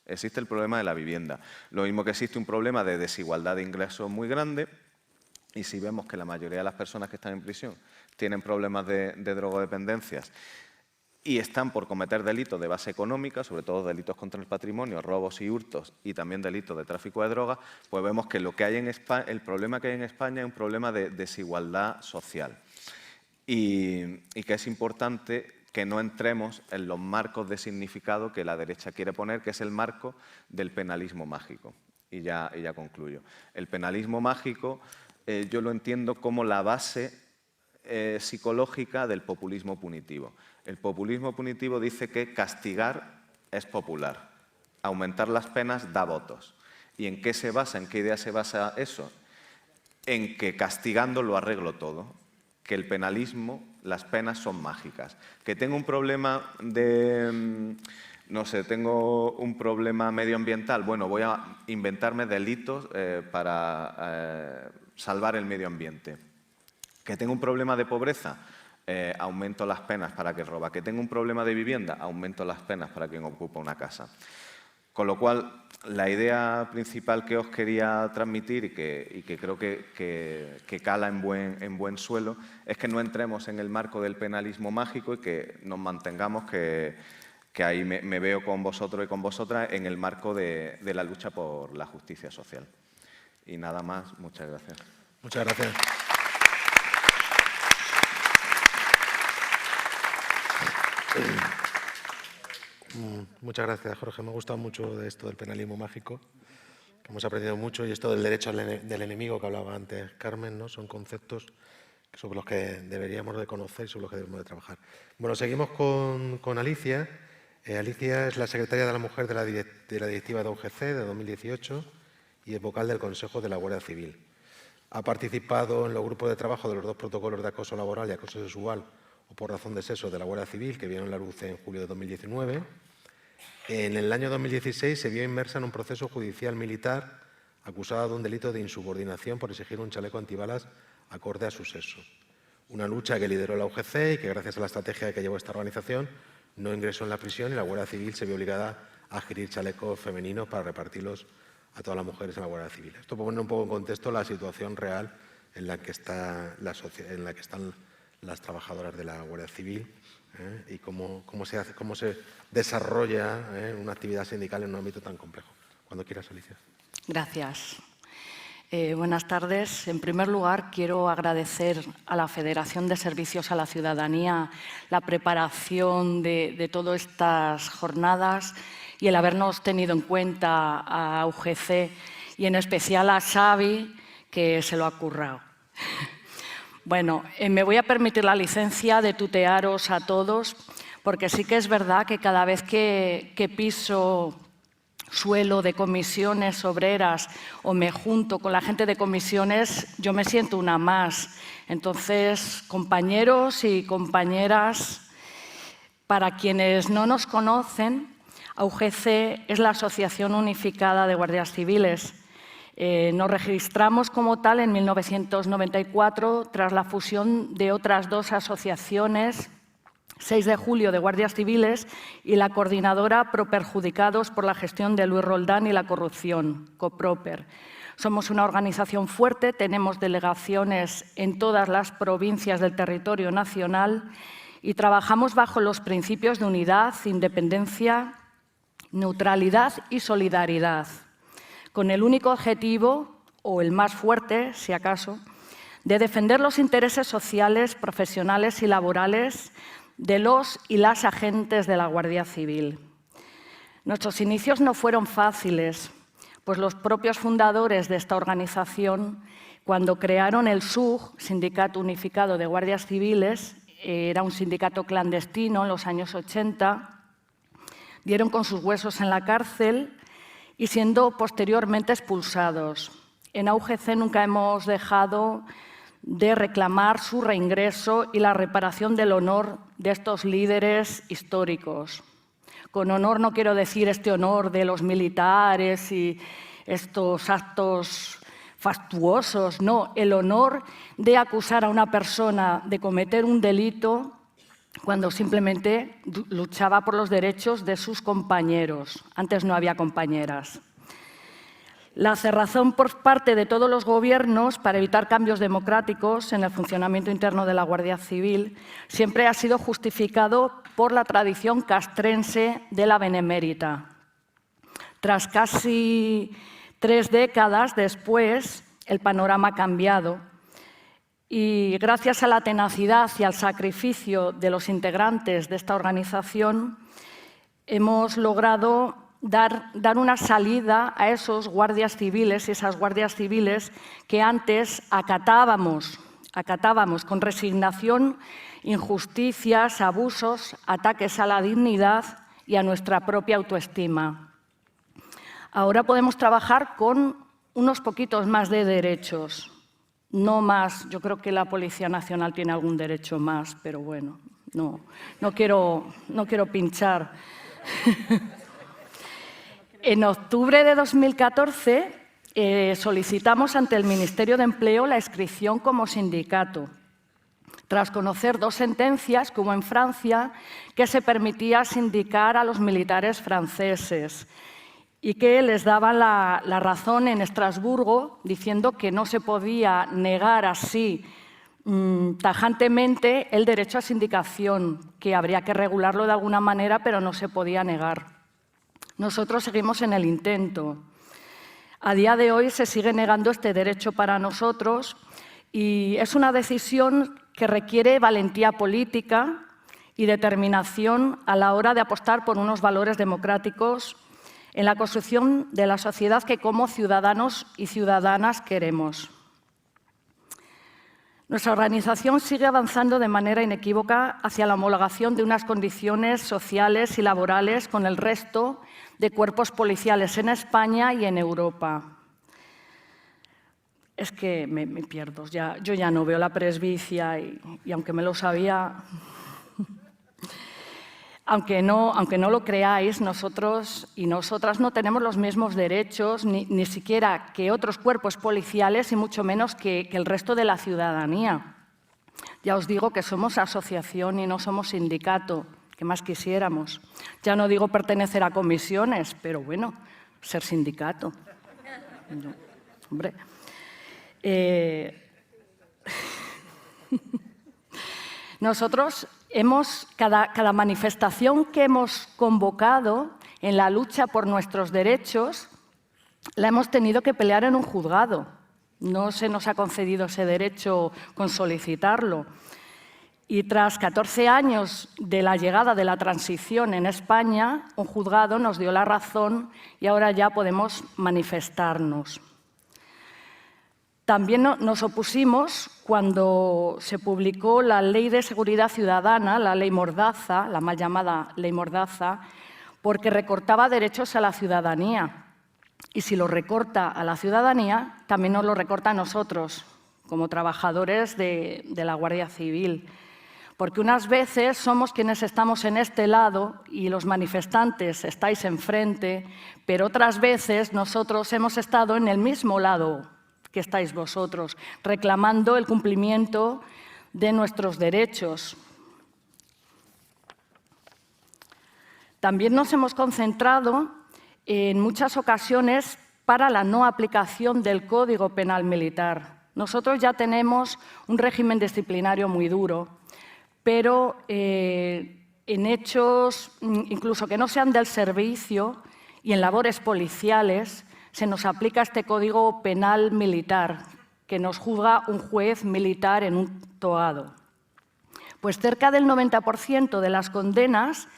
Existe el problema de la vivienda. Lo mismo que existe un problema de desigualdad de ingresos muy grande, y si vemos que la mayoría de las personas que están en prisión tienen problemas de drogodependencias y están por cometer delitos de base económica, sobre todo delitos contra el patrimonio, robos y hurtos, y también delitos de tráfico de drogas, pues vemos que lo que hay en España, el problema que hay en España es un problema de desigualdad social. Y que es importante que no entremos en los marcos de significado que la derecha quiere poner, que es el marco del penalismo mágico. Y ya concluyo. El penalismo mágico yo lo entiendo como la base psicológica del populismo punitivo. El populismo punitivo dice que castigar es popular, aumentar las penas da votos. ¿Y en qué se basa? ¿En qué idea se basa eso? En que castigando lo arreglo todo, que el penalismo, las penas son mágicas. Que tengo un problema de, no sé, tengo un problema medioambiental, bueno, voy a inventarme delitos para salvar el medio ambiente. Que tengo un problema de pobreza, aumento las penas para quien roba. Que tengo un problema de vivienda, aumento las penas para quien ocupa una casa. Con lo cual, la idea principal que os quería transmitir y que creo que cala en buen suelo es que no entremos en el marco del penalismo mágico y que nos mantengamos, que ahí me veo con vosotros y con vosotras, en el marco de la lucha por la justicia social. Y nada más, muchas gracias. Muchas gracias. Muchas gracias, Jorge. Me ha gustado mucho de esto del penalismo mágico, que hemos aprendido mucho, y esto del derecho del enemigo que hablaba antes Carmen, ¿no? Son conceptos sobre los que deberíamos de conocer y sobre los que debemos de trabajar. Bueno, seguimos con Alicia. Alicia es la secretaria de la Mujer de la directiva de UGC de 2018 y es vocal del Consejo de la Guardia Civil. Ha participado en los grupos de trabajo de los 2 protocolos de acoso laboral y acoso sexual o por razón de sexo de la Guardia Civil, que vieron la luz en julio de 2019. En el año 2016 se vio inmersa en un proceso judicial militar acusada de un delito de insubordinación por exigir un chaleco antibalas acorde a su sexo. Una lucha que lideró la UGC y que, gracias a la estrategia que llevó esta organización, no ingresó en la prisión y la Guardia Civil se vio obligada a adquirir chalecos femeninos para repartirlos a todas las mujeres en la Guardia Civil. Esto pone un poco en contexto la situación real en la que están las trabajadoras de la Guardia Civil y cómo se desarrolla una actividad sindical en un ámbito tan complejo. Cuando quieras, Alicia. Gracias. Buenas tardes. En primer lugar, quiero agradecer a la Federación de Servicios a la Ciudadanía la preparación de todas estas jornadas y el habernos tenido en cuenta a UGC y en especial a Xavi, que se lo ha currado. Bueno, me voy a permitir la licencia de tutearos a todos, porque sí que es verdad que cada vez que piso suelo de comisiones obreras o me junto con la gente de comisiones, yo me siento una más. Entonces, compañeros y compañeras, para quienes no nos conocen, AUGC es la Asociación Unificada de Guardias Civiles. Nos registramos como tal en 1994 tras la fusión de otras dos asociaciones, 6 de julio de Guardias Civiles y la coordinadora Pro Perjudicados por la gestión de Luis Roldán y la corrupción, COPROPER. Somos una organización fuerte, tenemos delegaciones en todas las provincias del territorio nacional y trabajamos bajo los principios de unidad, independencia, neutralidad y solidaridad, con el único objetivo, o el más fuerte, si acaso, de defender los intereses sociales, profesionales y laborales de los y las agentes de la Guardia Civil. Nuestros inicios no fueron fáciles, pues los propios fundadores de esta organización, cuando crearon el SUG, Sindicato Unificado de Guardias Civiles, era un sindicato clandestino en los años 80, dieron con sus huesos en la cárcel y siendo posteriormente expulsados. En AUGC nunca hemos dejado de reclamar su reingreso y la reparación del honor de estos líderes históricos. Con honor no quiero decir este honor de los militares y estos actos fastuosos, no, el honor de acusar a una persona de cometer un delito cuando simplemente luchaba por los derechos de sus compañeros. Antes no había compañeras. La cerrazón por parte de todos los gobiernos para evitar cambios democráticos en el funcionamiento interno de la Guardia Civil siempre ha sido justificado por la tradición castrense de la Benemérita. Tras casi 3 décadas después, el panorama ha cambiado y gracias a la tenacidad y al sacrificio de los integrantes de esta organización hemos logrado dar una salida a esos guardias civiles y esas guardias civiles que antes acatábamos con resignación injusticias, abusos, ataques a la dignidad y a nuestra propia autoestima. Ahora podemos trabajar con unos poquitos más de derechos, no más. Yo creo que la Policía Nacional tiene algún derecho más, pero bueno, no quiero pinchar. En octubre de 2014 solicitamos ante el Ministerio de Empleo la inscripción como sindicato, tras conocer 2 sentencias que hubo en Francia que se permitía sindicar a los militares franceses y que les daban la razón en Estrasburgo, diciendo que no se podía negar así tajantemente el derecho a sindicación, que habría que regularlo de alguna manera, pero no se podía negar. Nosotros seguimos en el intento. A día de hoy se sigue negando este derecho para nosotros y es una decisión que requiere valentía política y determinación a la hora de apostar por unos valores democráticos en la construcción de la sociedad que como ciudadanos y ciudadanas queremos. Nuestra organización sigue avanzando de manera inequívoca hacia la homologación de unas condiciones sociales y laborales con el resto de cuerpos policiales en España y en Europa. Es que me pierdo, yo ya no veo la presbicia y aunque me lo sabía, aunque no lo creáis, nosotros y nosotras no tenemos los mismos derechos ni siquiera que otros cuerpos policiales y mucho menos que el resto de la ciudadanía. Ya os digo que somos asociación y no somos sindicato, que más quisiéramos. Ya no digo pertenecer a comisiones, pero bueno, ser sindicato. No, hombre. Nosotros cada manifestación que hemos convocado en la lucha por nuestros derechos la hemos tenido que pelear en un juzgado. No se nos ha concedido ese derecho con solicitarlo. Y tras 14 años de la llegada de la transición en España, un juzgado nos dio la razón y ahora ya podemos manifestarnos. También nos opusimos cuando se publicó la Ley de Seguridad Ciudadana, la Ley Mordaza, la mal llamada Ley Mordaza, porque recortaba derechos a la ciudadanía. Y si lo recorta a la ciudadanía, también nos lo recorta a nosotros, como trabajadores de la Guardia Civil. Porque unas veces somos quienes estamos en este lado y los manifestantes estáis enfrente, pero otras veces nosotros hemos estado en el mismo lado que estáis vosotros, reclamando el cumplimiento de nuestros derechos. También nos hemos concentrado en muchas ocasiones para la no aplicación del Código Penal Militar. Nosotros ya tenemos un régimen disciplinario muy duro, pero en hechos, incluso que no sean del servicio y en labores policiales, se nos aplica este Código Penal Militar, que nos juzga un juez militar en un toado. Pues cerca del 90% de las condenas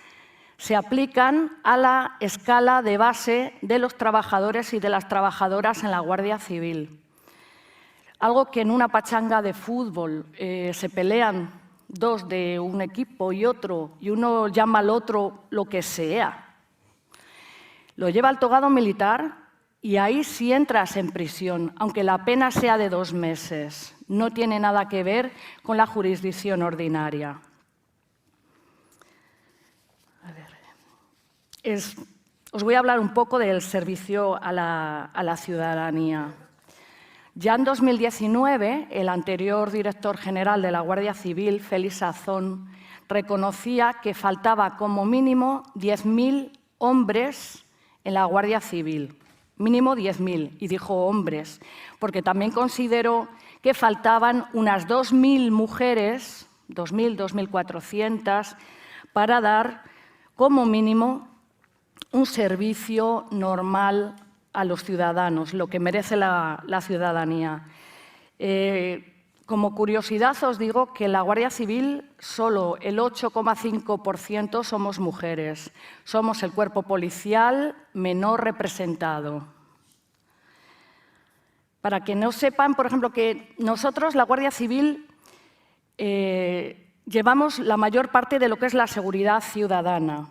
se aplican a la escala de base de los trabajadores y de las trabajadoras en la Guardia Civil. Algo que en una pachanga de fútbol se pelean dos de un equipo y otro, y uno llama al otro lo que sea. Lo lleva al togado militar y ahí sí entras en prisión, aunque la pena sea de 2 meses. No tiene nada que ver con la jurisdicción ordinaria. Os voy a hablar un poco del servicio a la ciudadanía. Ya en 2019, el anterior director general de la Guardia Civil, Félix Azón, reconocía que faltaba como mínimo 10.000 hombres en la Guardia Civil. Mínimo 10.000, y dijo hombres, porque también consideró que faltaban unas 2.000 mujeres, 2.000, 2.400, para dar como mínimo un servicio normal a los ciudadanos, lo que merece la ciudadanía. Como curiosidad os digo que en la Guardia Civil solo el 8,5% somos mujeres. Somos el cuerpo policial menor representado. Para que no sepan, por ejemplo, que nosotros, la Guardia Civil, llevamos la mayor parte de lo que es la seguridad ciudadana.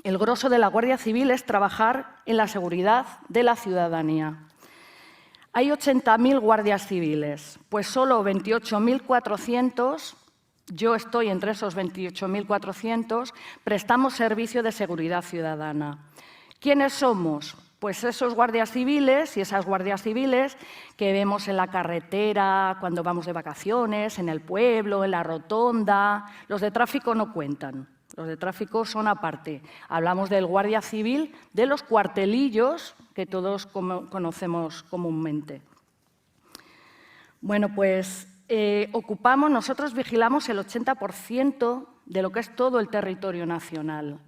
El grosso de la Guardia Civil es trabajar en la seguridad de la ciudadanía. Hay 80.000 guardias civiles, pues solo 28.400, yo estoy entre esos 28.400, prestamos servicio de seguridad ciudadana. ¿Quiénes somos? Pues esos guardias civiles y esas guardias civiles que vemos en la carretera, cuando vamos de vacaciones, en el pueblo, en la rotonda. Los de tráfico no cuentan. Los de tráfico son aparte. Hablamos del guardia civil, de los cuartelillos que todos conocemos comúnmente. Bueno, pues nosotros vigilamos el 80% de lo que es todo el territorio nacional.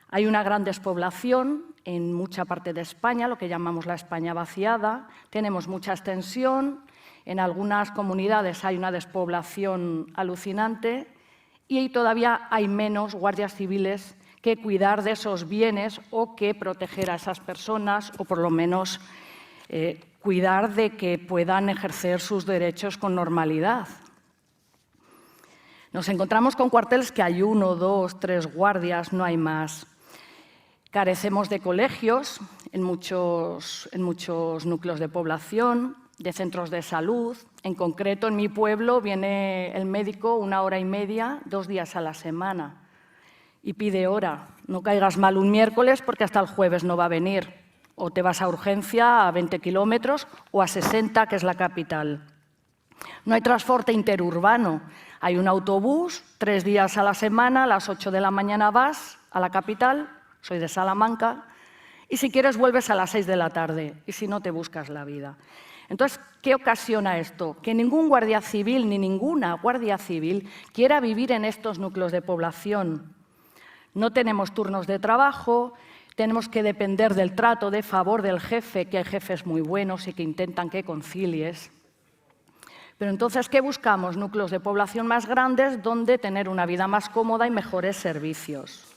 Hay una gran despoblación en mucha parte de España, lo que llamamos la España vaciada. Tenemos mucha extensión, en algunas comunidades hay una despoblación alucinante, y todavía hay menos guardias civiles que cuidar de esos bienes o que proteger a esas personas o por lo menos cuidar de que puedan ejercer sus derechos con normalidad. Nos encontramos con cuarteles que hay 1, 2, 3 guardias, no hay más. Carecemos de colegios en muchos núcleos de población, de centros de salud. En concreto, en mi pueblo viene el médico 1 hora y media, 2 días a la semana, y pide hora. No caigas mal un miércoles porque hasta el jueves no va a venir. O te vas a urgencia a 20 kilómetros o a 60, que es la capital. No hay transporte interurbano. Hay un autobús, 3 días a la semana, a las 8 de la mañana vas a la capital, soy de Salamanca, y si quieres vuelves a las 6 de la tarde, y si no te buscas la vida. Entonces, ¿qué ocasiona esto? Que ningún guardia civil ni ninguna guardia civil quiera vivir en estos núcleos de población. No tenemos turnos de trabajo, tenemos que depender del trato de favor del jefe, que hay jefes muy buenos y que intentan que concilies. Pero entonces, ¿qué buscamos? Núcleos de población más grandes donde tener una vida más cómoda y mejores servicios.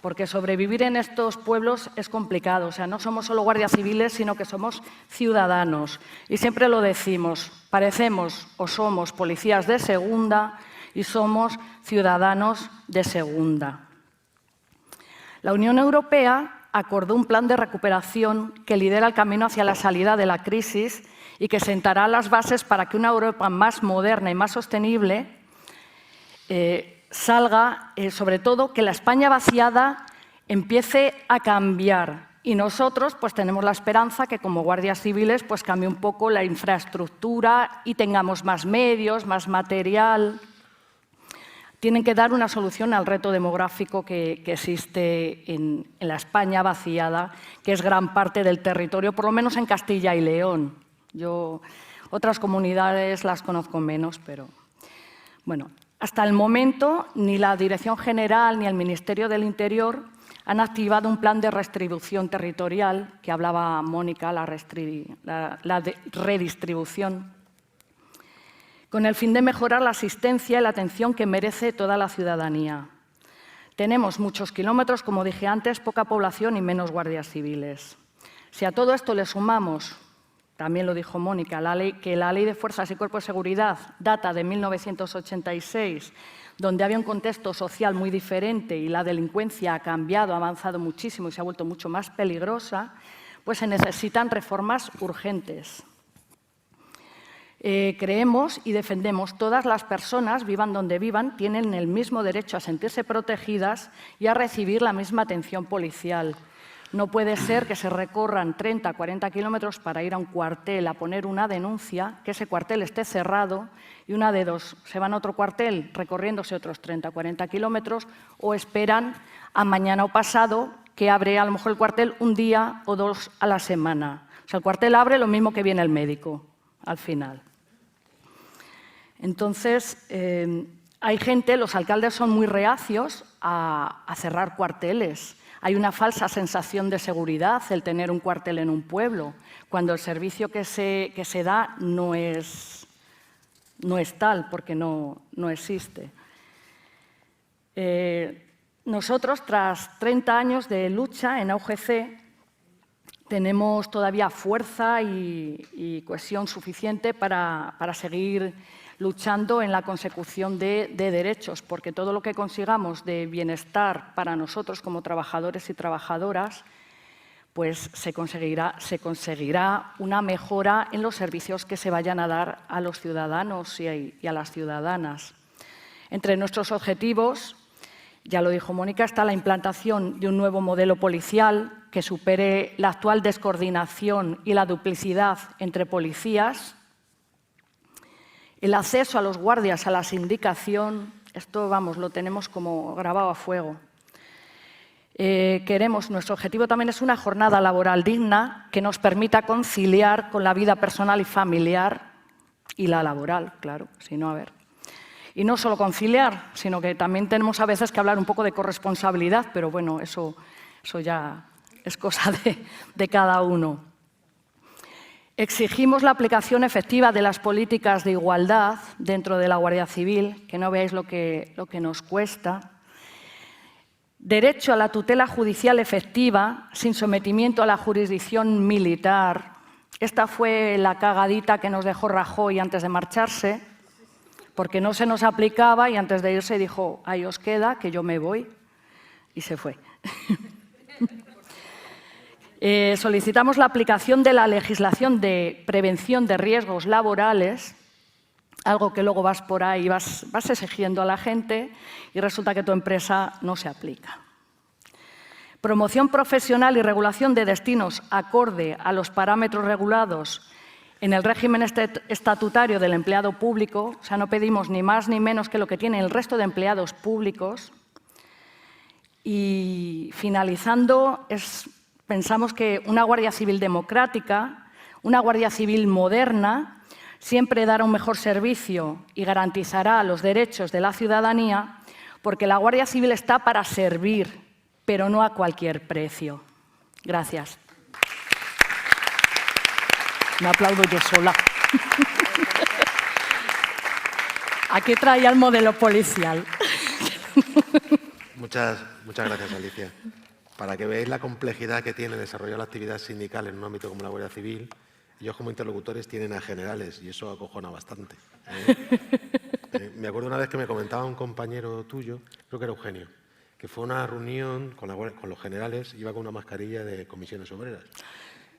Porque sobrevivir en estos pueblos es complicado. O sea, no somos solo guardias civiles, sino que somos ciudadanos. Y siempre lo decimos, parecemos o somos policías de segunda y somos ciudadanos de segunda. La Unión Europea acordó un plan de recuperación que lidera el camino hacia la salida de la crisis y que sentará las bases para que una Europa más moderna y más sostenible salga, sobre todo, que la España vaciada empiece a cambiar. Y nosotros pues, tenemos la esperanza que como guardias civiles pues, cambie un poco la infraestructura y tengamos más medios, más material. Tienen que dar una solución al reto demográfico que existe en la España vaciada, que es gran parte del territorio, por lo menos en Castilla y León. Yo otras comunidades las conozco menos, pero bueno, hasta el momento ni la Dirección General ni el Ministerio del Interior han activado un plan de redistribución territorial, que hablaba Mónica, la redistribución, con el fin de mejorar la asistencia y la atención que merece toda la ciudadanía. Tenemos muchos kilómetros, como dije antes, poca población y menos guardias civiles. Si a todo esto le sumamos, también lo dijo Mónica, que la Ley de Fuerzas y Cuerpos de Seguridad data de 1986, donde había un contexto social muy diferente y la delincuencia ha cambiado, ha avanzado muchísimo y se ha vuelto mucho más peligrosa, pues se necesitan reformas urgentes. Creemos y defendemos todas las personas, vivan donde vivan, tienen el mismo derecho a sentirse protegidas y a recibir la misma atención policial. No puede ser que se recorran 30, 40 kilómetros para ir a un cuartel a poner una denuncia, que ese cuartel esté cerrado y una de dos, se van a otro cuartel recorriéndose otros 30, 40 kilómetros o esperan a mañana o pasado que abre a lo mejor el cuartel un día o dos a la semana. O sea, el cuartel abre lo mismo que viene el médico al final. Entonces, hay gente, los alcaldes son muy reacios a cerrar cuarteles. Hay una falsa sensación de seguridad el tener un cuartel en un pueblo, cuando el servicio que se da no es tal, porque no existe. Nosotros, tras 30 años de lucha en AUGC, tenemos todavía fuerza y cohesión suficiente para seguir luchando en la consecución de derechos, porque todo lo que consigamos de bienestar para nosotros como trabajadores y trabajadoras, pues se conseguirá una mejora en los servicios que se vayan a dar a los ciudadanos y a las ciudadanas. Entre nuestros objetivos, ya lo dijo Mónica, está la implantación de un nuevo modelo policial que supere la actual descoordinación y la duplicidad entre policías. El acceso a los guardias a la sindicación, esto, vamos, lo tenemos como grabado a fuego. Nuestro objetivo también es una jornada laboral digna que nos permita conciliar con la vida personal y familiar y la laboral, claro, si no, a ver. Y no solo conciliar, sino que también tenemos a veces que hablar un poco de corresponsabilidad, pero bueno, eso ya es cosa de cada uno. Exigimos la aplicación efectiva de las políticas de igualdad dentro de la Guardia Civil, que no veáis lo que nos cuesta. Derecho a la tutela judicial efectiva, sin sometimiento a la jurisdicción militar. Esta fue la cagadita que nos dejó Rajoy antes de marcharse, porque no se nos aplicaba y antes de irse dijo, ahí os queda, que yo me voy, y se fue. Solicitamos la aplicación de la legislación de prevención de riesgos laborales, algo que luego vas por ahí, vas exigiendo a la gente y resulta que tu empresa no se aplica. Promoción profesional y regulación de destinos acorde a los parámetros regulados en el régimen estatutario del empleado público, o sea, no pedimos ni más ni menos que lo que tienen el resto de empleados públicos. Y finalizando, pensamos que una Guardia Civil democrática, una Guardia Civil moderna, siempre dará un mejor servicio y garantizará los derechos de la ciudadanía, porque la Guardia Civil está para servir, pero no a cualquier precio. Gracias. Me aplaudo yo sola. Aquí traía el modelo policial. Muchas gracias, Alicia. Para que veáis la complejidad que tiene desarrollar la actividad sindical en un ámbito como la Guardia Civil, ellos como interlocutores tienen a generales y eso acojona bastante. Me acuerdo una vez que me comentaba un compañero tuyo, creo que era Eugenio, que fue a una reunión con los generales, iba con una mascarilla de comisiones obreras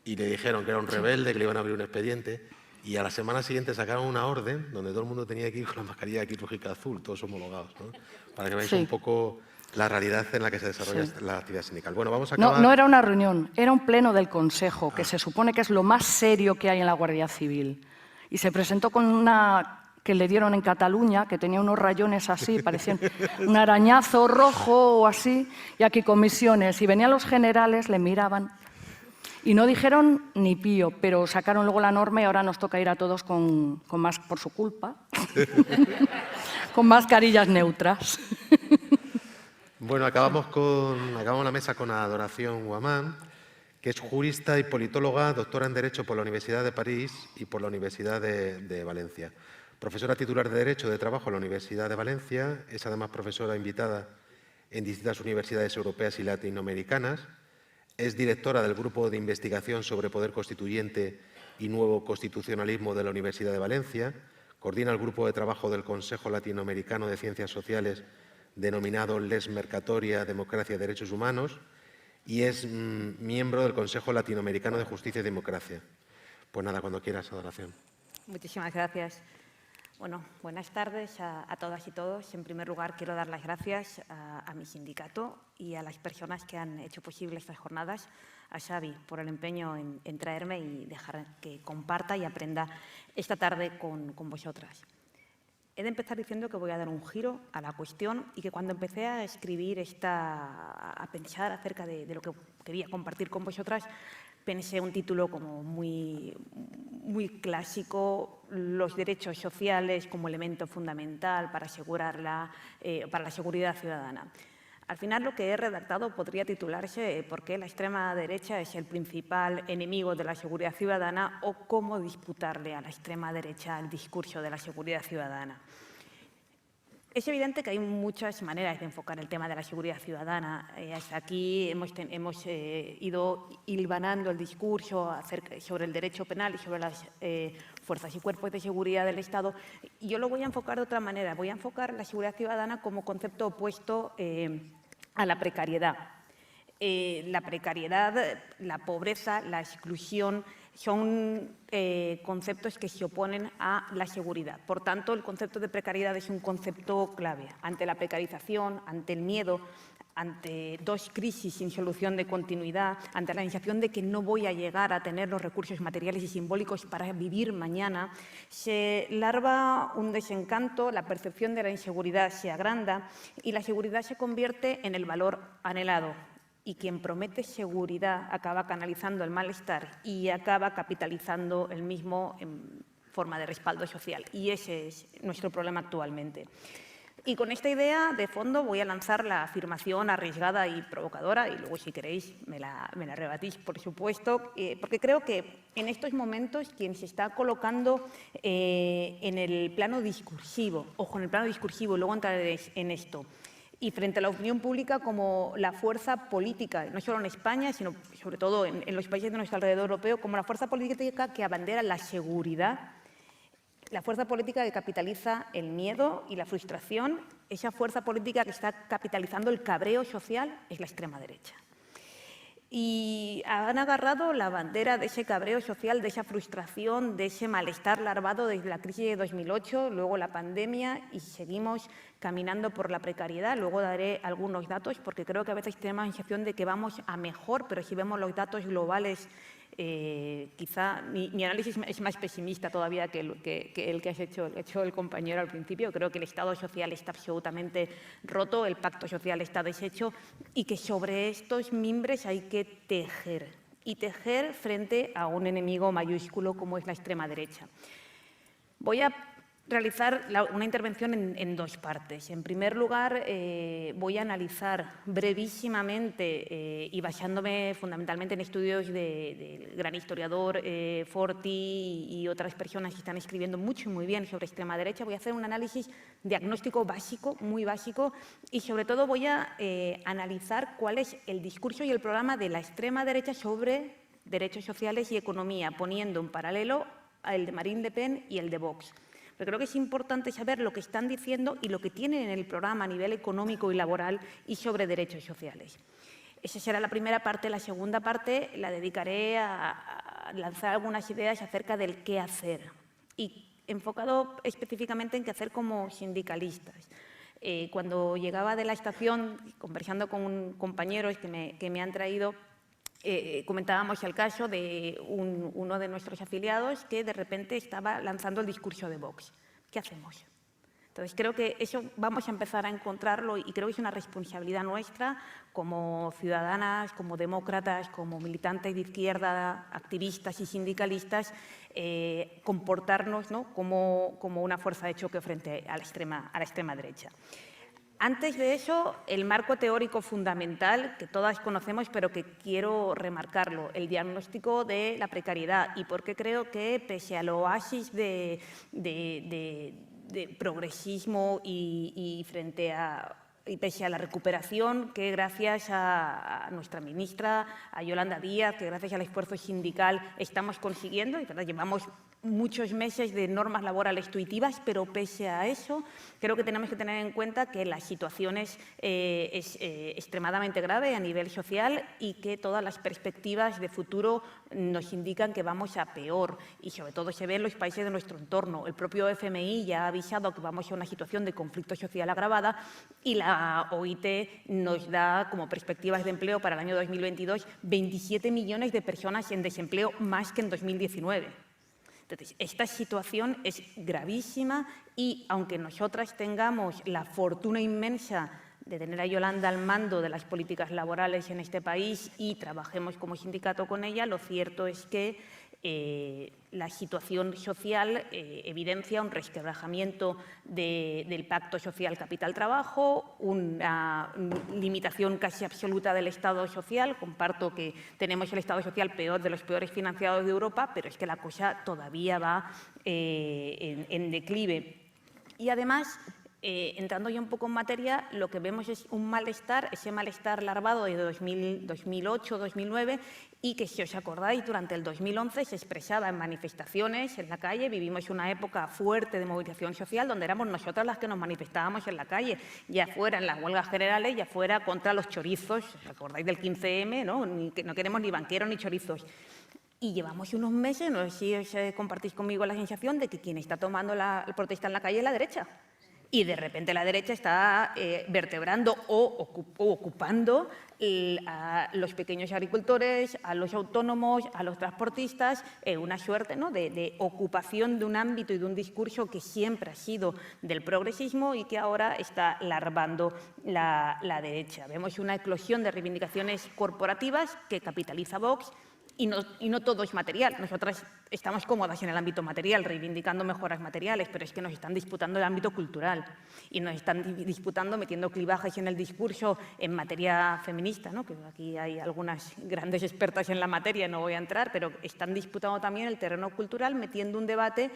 y le dijeron que era un rebelde, que le iban a abrir un expediente Y a la semana siguiente sacaron una orden donde todo el mundo tenía que ir con la mascarilla quirúrgica azul, todos homologados, ¿no? Para que veáis un poco la realidad en la que se desarrolla la actividad sindical. Bueno, vamos a acabar... No era una reunión, era un pleno del Consejo, que se supone que es lo más serio que hay en la Guardia Civil. Y se presentó con una que le dieron en Cataluña, que tenía unos rayones así, parecían un arañazo rojo o así, y aquí comisiones. Y venían los generales, le miraban y no dijeron ni pío, pero sacaron luego la norma y ahora nos toca ir a todos con más, por su culpa, con mascarillas neutras. Bueno, acabamos la mesa con Adoración Guamán, que es jurista y politóloga, doctora en Derecho por la Universidad de París y por la Universidad de Valencia. Profesora titular de Derecho de Trabajo en la Universidad de Valencia, es además profesora invitada en distintas universidades europeas y latinoamericanas, es directora del Grupo de Investigación sobre Poder Constituyente y Nuevo Constitucionalismo de la Universidad de Valencia, coordina el Grupo de Trabajo del Consejo Latinoamericano de Ciencias Sociales denominado Les Mercatoria, Democracia y Derechos Humanos, y es miembro del Consejo Latinoamericano de Justicia y Democracia. Pues nada, cuando quieras, Adoración. Muchísimas gracias. Bueno, buenas tardes a todas y todos. En primer lugar, quiero dar las gracias a mi sindicato y a las personas que han hecho posible estas jornadas, a Xavi por el empeño en traerme y dejar que comparta y aprenda esta tarde con vosotras. He de empezar diciendo que voy a dar un giro a la cuestión y que cuando empecé a escribir a pensar acerca de lo que quería compartir con vosotras, pensé un título como muy clásico, los derechos sociales como elemento fundamental para asegurar para la seguridad ciudadana. Al final, lo que he redactado podría titularse ¿Por qué la extrema derecha es el principal enemigo de la seguridad ciudadana? O cómo disputarle a la extrema derecha el discurso de la seguridad ciudadana. Es evidente que hay muchas maneras de enfocar el tema de la seguridad ciudadana. Hasta aquí hemos ido hilvanando el discurso sobre el derecho penal y sobre las fuerzas y cuerpos de seguridad del Estado. Y yo lo voy a enfocar de otra manera. Voy a enfocar la seguridad ciudadana como concepto opuesto a la precariedad. La precariedad, la pobreza, la exclusión son conceptos que se oponen a la seguridad. Por tanto, el concepto de precariedad es un concepto clave. Ante la precarización, ante el miedo, ante dos crisis sin solución de continuidad, ante la sensación de que no voy a llegar a tener los recursos materiales y simbólicos para vivir mañana, se larva un desencanto, la percepción de la inseguridad se agranda y la seguridad se convierte en el valor anhelado. Y quien promete seguridad acaba canalizando el malestar y acaba capitalizando el mismo en forma de respaldo social. Y ese es nuestro problema actualmente. Y con esta idea de fondo voy a lanzar la afirmación arriesgada y provocadora, y luego si queréis me la rebatís, por supuesto, porque creo que en estos momentos quien se está colocando en el plano discursivo, ojo, en el plano discursivo, y luego entraré en esto, y frente a la opinión pública como la fuerza política, no solo en España, sino sobre todo en los países de nuestro alrededor europeo, como la fuerza política que abandera la seguridad, la fuerza política que capitaliza el miedo y la frustración, esa fuerza política que está capitalizando el cabreo social es la extrema derecha. Y han agarrado la bandera de ese cabreo social, de esa frustración, de ese malestar larvado desde la crisis de 2008, luego la pandemia, y seguimos caminando por la precariedad. Luego daré algunos datos porque creo que a veces tenemos la sensación de que vamos a mejor, pero si vemos los datos globales, quizá mi análisis es más pesimista todavía que el que ha hecho el compañero al principio. Creo que el Estado social está absolutamente roto, el pacto social está deshecho y que sobre estos mimbres hay que tejer, y tejer frente a un enemigo mayúsculo como es la extrema derecha. Voy a realizar una intervención en dos partes. En primer lugar, voy a analizar brevísimamente y basándome fundamentalmente en estudios del gran historiador Forti y otras personas que están escribiendo mucho y muy bien sobre extrema derecha, voy a hacer un análisis diagnóstico básico, muy básico, y sobre todo voy a analizar cuál es el discurso y el programa de la extrema derecha sobre derechos sociales y economía, poniendo en paralelo el de Marine Le Pen y el de Vox. Pero creo que es importante saber lo que están diciendo y lo que tienen en el programa a nivel económico y laboral y sobre derechos sociales. Esa será la primera parte. La segunda parte la dedicaré a lanzar algunas ideas acerca del qué hacer y enfocado específicamente en qué hacer como sindicalistas. Cuando llegaba de la estación, conversando con compañeros que me han traído, comentábamos el caso de uno de nuestros afiliados que de repente estaba lanzando el discurso de Vox. ¿Qué hacemos? Entonces, creo que eso vamos a empezar a encontrarlo y creo que es una responsabilidad nuestra como ciudadanas, como demócratas, como militantes de izquierda, activistas y sindicalistas, comportarnos, ¿no?, como una fuerza de choque frente a la extrema derecha. Antes de eso, el marco teórico fundamental que todas conocemos, pero que quiero remarcarlo, el diagnóstico de la precariedad y por qué creo que, pese al oasis de progresismo y pese a la recuperación que gracias a nuestra ministra, a Yolanda Díaz, que gracias al esfuerzo sindical estamos consiguiendo, y ¿verdad?, llevamos muchos meses de normas laborales tuitivas, pero pese a eso, creo que tenemos que tener en cuenta que la situación es extremadamente grave a nivel social y que todas las perspectivas de futuro nos indican que vamos a peor y sobre todo se ve en los países de nuestro entorno. El propio FMI ya ha avisado que vamos a una situación de conflicto social agravada y la OIT nos da como perspectivas de empleo para el año 2022 27 millones de personas en desempleo más que en 2019. Entonces, esta situación es gravísima y, aunque nosotras tengamos la fortuna inmensa de tener a Yolanda al mando de las políticas laborales en este país y trabajemos como sindicato con ella, lo cierto es que la situación social evidencia un resquebrajamiento del pacto social capital-trabajo, una limitación casi absoluta del Estado social. Comparto que tenemos el Estado social peor de los peores financiados de Europa, pero es que la cosa todavía va en declive. Y además, entrando ya un poco en materia, lo que vemos es un malestar, ese malestar larvado de 2008-2009 y que, si os acordáis, durante el 2011 se expresaba en manifestaciones en la calle. Vivimos una época fuerte de movilización social donde éramos nosotras las que nos manifestábamos en la calle, ya fuera en las huelgas generales, ya fuera contra los chorizos. ¿Os acordáis del 15M? No queremos ni banqueros ni chorizos. Y llevamos unos meses, no sé si os compartís conmigo la sensación de que quien está tomando la protesta en la calle es la derecha. Y de repente la derecha está vertebrando o ocupando a los pequeños agricultores, a los autónomos, a los transportistas, una suerte, ¿no?, de ocupación de un ámbito y de un discurso que siempre ha sido del progresismo y que ahora está larvando la derecha. Vemos una eclosión de reivindicaciones corporativas que capitaliza Vox. Y no todo es material. Nosotras estamos cómodas en el ámbito material, reivindicando mejoras materiales, pero es que nos están disputando el ámbito cultural y nos están disputando, metiendo clivajes en el discurso en materia feminista, ¿no?, que aquí hay algunas grandes expertas en la materia, no voy a entrar, pero están disputando también el terreno cultural, metiendo un debate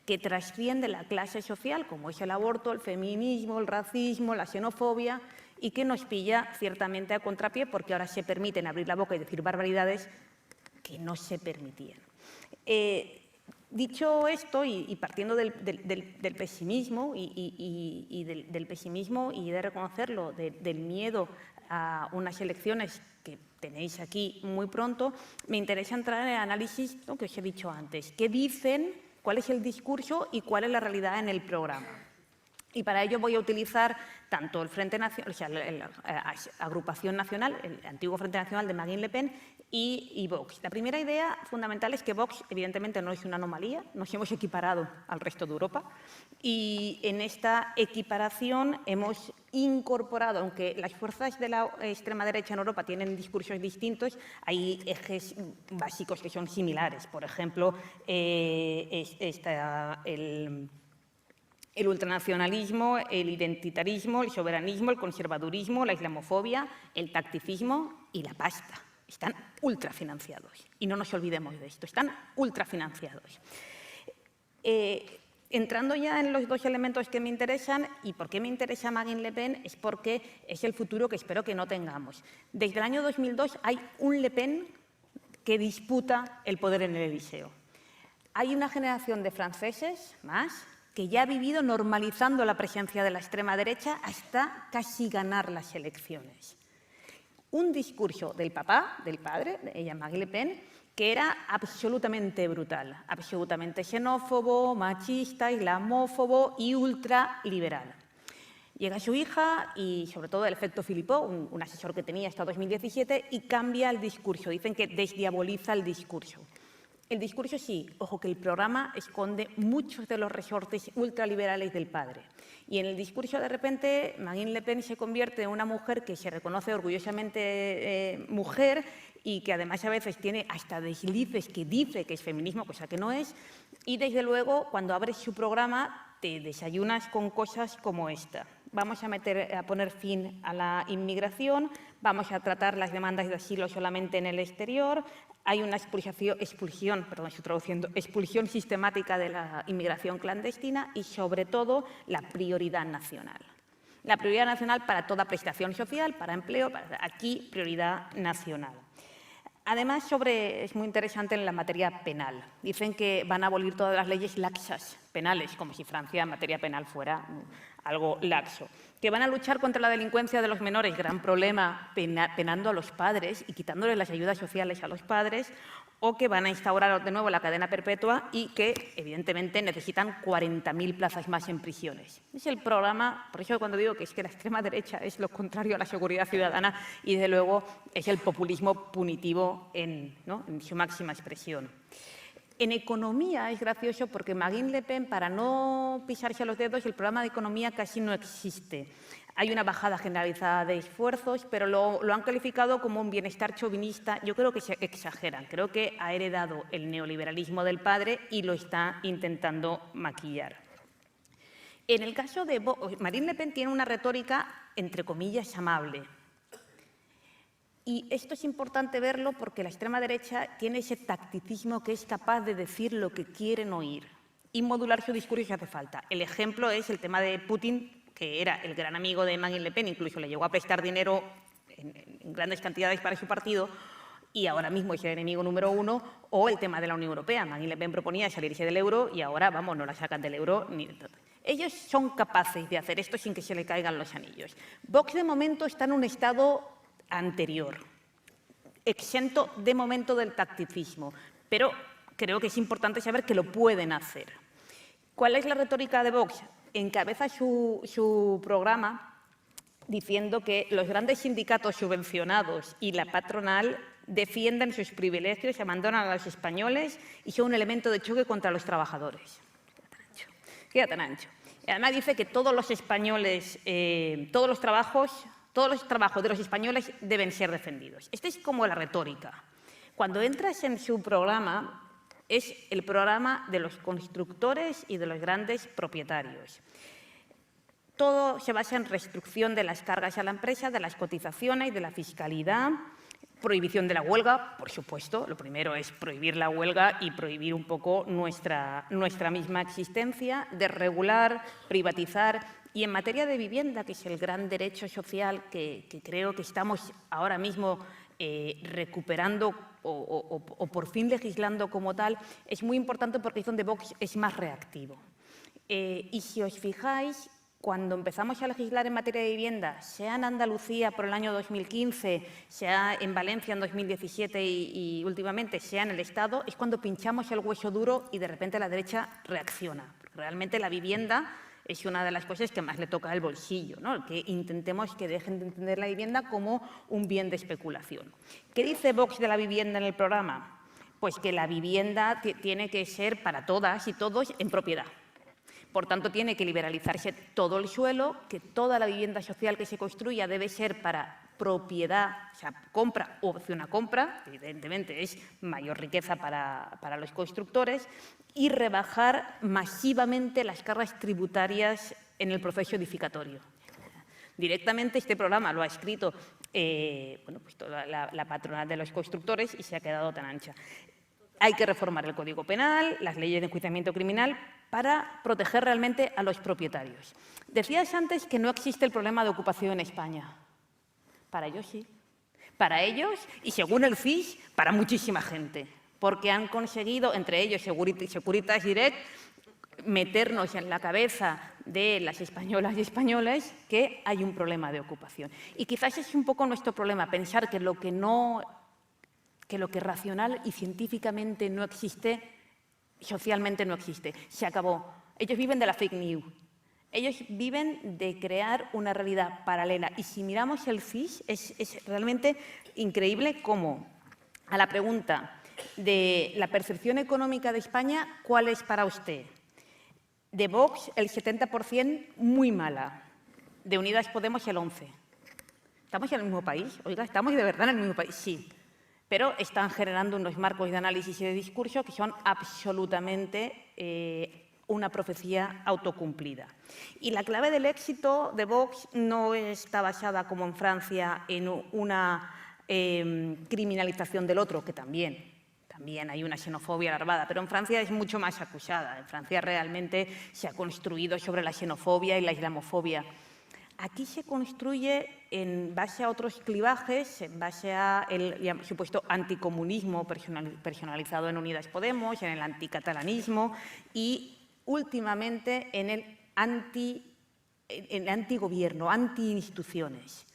que trasciende la clase social, como es el aborto, el feminismo, el racismo, la xenofobia, y que nos pilla ciertamente a contrapié porque ahora se permiten abrir la boca y decir barbaridades que no se permitían. Dicho esto y partiendo del pesimismo y del pesimismo y de reconocerlo, del miedo a unas elecciones que tenéis aquí muy pronto, me interesa entrar en el análisis, ¿no?, que os he dicho antes. ¿Qué dicen? ¿Cuál es el discurso y cuál es la realidad en el programa? Y para ello voy a utilizar tanto el Frente Nacional, o sea, la Agrupación Nacional, el antiguo Frente Nacional de Marine Le Pen y Vox. La primera idea fundamental es que Vox, evidentemente, no es una anomalía, nos hemos equiparado al resto de Europa y en esta equiparación hemos incorporado, aunque las fuerzas de la extrema derecha en Europa tienen discursos distintos, hay ejes básicos que son similares. Por ejemplo, el ultranacionalismo, el identitarismo, el soberanismo, el conservadurismo, la islamofobia, el tacticismo y la pasta. Están ultrafinanciados. Y no nos olvidemos de esto, están ultrafinanciados. Entrando ya en los dos elementos que me interesan, y por qué me interesa Marine Le Pen, es porque es el futuro que espero que no tengamos. Desde el año 2002 hay un Le Pen que disputa el poder en el Elíseo. Hay una generación de franceses más que ya ha vivido normalizando la presencia de la extrema derecha hasta casi ganar las elecciones. Un discurso del papá, del padre, de ella, Marine Le Pen, que era absolutamente brutal, absolutamente xenófobo, machista, islamófobo y ultraliberal. Llega su hija y, sobre todo, el efecto Filipó, un asesor que tenía hasta 2017, y cambia el discurso. Dicen que desdiaboliza el discurso. El discurso sí, ojo, que el programa esconde muchos de los resortes ultraliberales del padre. Y en el discurso, de repente, Marine Le Pen se convierte en una mujer que se reconoce orgullosamente mujer y que además a veces tiene hasta deslices que dice que es feminismo, cosa que no es. Y, desde luego, cuando abres su programa, te desayunas con cosas como esta. Vamos a poner fin a la inmigración, vamos a tratar las demandas de asilo solamente en el exterior, hay una expulsión sistemática de la inmigración clandestina y, sobre todo, la prioridad nacional. La prioridad nacional para toda prestación social, para empleo, aquí prioridad nacional. Además, es muy interesante en la materia penal. Dicen que van a abolir todas las leyes laxas penales, como si Francia en materia penal fuera algo laxo. Que van a luchar contra la delincuencia de los menores, gran problema, penando a los padres y quitándoles las ayudas sociales a los padres, o que van a instaurar de nuevo la cadena perpetua y que, evidentemente, necesitan 40.000 plazas más en prisiones. Es el programa, por eso cuando digo que es que la extrema derecha es lo contrario a la seguridad ciudadana y, desde luego, es el populismo punitivo en su máxima expresión. En economía es gracioso porque Marine Le Pen, para no pisarse los dedos, el programa de economía casi no existe. Hay una bajada generalizada de esfuerzos, pero lo han calificado como un bienestar chauvinista. Yo creo que se exageran. Creo que ha heredado el neoliberalismo del padre y lo está intentando maquillar. En el caso de Marine Le Pen tiene una retórica, entre comillas, amable. Y esto es importante verlo porque la extrema derecha tiene ese tacticismo que es capaz de decir lo que quieren oír y modular su discurso si hace falta. El ejemplo es el tema de Putin, que era el gran amigo de Marine Le Pen, incluso le llegó a prestar dinero en grandes cantidades para su partido y ahora mismo es el enemigo número uno, o el tema de la Unión Europea. Marine Le Pen proponía salirse del euro y ahora, vamos, no la sacan del euro ni de todo. Ellos son capaces de hacer esto sin que se le caigan los anillos. Vox, de momento, está en un estado anterior, exento de momento del tacticismo, pero creo que es importante saber que lo pueden hacer. ¿Cuál es la retórica de Vox? Encabeza su programa diciendo que los grandes sindicatos subvencionados y la patronal defienden sus privilegios, abandonan a los españoles y son un elemento de choque contra los trabajadores. Queda tan ancho. Además dice que todos los españoles, todos los trabajos de los españoles deben ser defendidos. Esta es como la retórica. Cuando entras en su programa, es el programa de los constructores y de los grandes propietarios. Todo se basa en restricción de las cargas a la empresa, de las cotizaciones y de la fiscalidad, prohibición de la huelga, por supuesto. Lo primero es prohibir la huelga y prohibir un poco nuestra misma existencia, desregular, privatizar. Y en materia de vivienda, que es el gran derecho social que creo que estamos ahora mismo recuperando o por fin legislando como tal, es muy importante porque es donde Vox es más reactivo. Y si os fijáis, cuando empezamos a legislar en materia de vivienda, sea en Andalucía por el año 2015, sea en Valencia en 2017 y últimamente, sea en el Estado, es cuando pinchamos el hueso duro y de repente la derecha reacciona. Porque realmente la vivienda es una de las cosas que más le toca el bolsillo, ¿no? Que intentemos que dejen de entender la vivienda como un bien de especulación. ¿Qué dice Vox de la vivienda en el programa? Pues que la vivienda tiene que ser para todas y todos en propiedad. Por tanto, tiene que liberalizarse todo el suelo, que toda la vivienda social que se construya debe ser para propiedad, o sea, compra u opción a compra, evidentemente es mayor riqueza para los constructores, y rebajar masivamente las cargas tributarias en el proceso edificatorio. Directamente este programa lo ha escrito pues toda la patronal de los constructores y se ha quedado tan ancha. Hay que reformar el Código Penal, las leyes de enjuiciamiento criminal, para proteger realmente a los propietarios. Decías antes que no existe el problema de ocupación en España. Para ellos sí. Para ellos, y según el CIS, para muchísima gente. Porque han conseguido, entre ellos Securitas Direct, meternos en la cabeza de las españolas y españoles que hay un problema de ocupación. Y quizás es un poco nuestro problema, pensar que lo que no que lo que racional y científicamente no existe, socialmente no existe. Se acabó. Ellos viven de la fake news. Ellos viven de crear una realidad paralela. Y si miramos el CIS, es realmente increíble cómo a la pregunta de la percepción económica de España, ¿cuál es para usted? De Vox, el 70%, muy mala. De Unidas Podemos, el 11%. ¿Estamos en el mismo país? Oiga, ¿estamos de verdad en el mismo país? Sí. Pero están generando unos marcos de análisis y de discurso que son absolutamente una profecía autocumplida. Y la clave del éxito de Vox no está basada, como en Francia, en una criminalización del otro, que también hay una xenofobia larvada, pero en Francia es mucho más acusada. En Francia realmente se ha construido sobre la xenofobia y la islamofobia. Aquí se construye en base a otros clivajes, en base al supuesto anticomunismo personalizado en Unidas Podemos, en el anticatalanismo y últimamente en el antigobierno, anti-instituciones,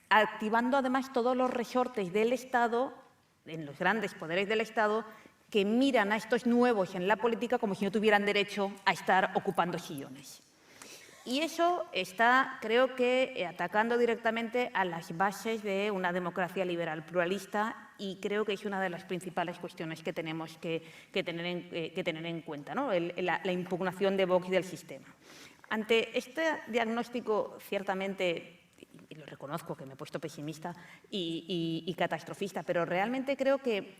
activando además todos los resortes del Estado, en los grandes poderes del Estado, que miran a estos nuevos en la política como si no tuvieran derecho a estar ocupando sillones. Y eso está, creo que, atacando directamente a las bases de una democracia liberal pluralista y creo que es una de las principales cuestiones que tenemos que tener en cuenta, ¿no? La impugnación de Vox del sistema. Ante este diagnóstico, ciertamente, y lo reconozco que me he puesto pesimista y catastrofista, pero realmente creo que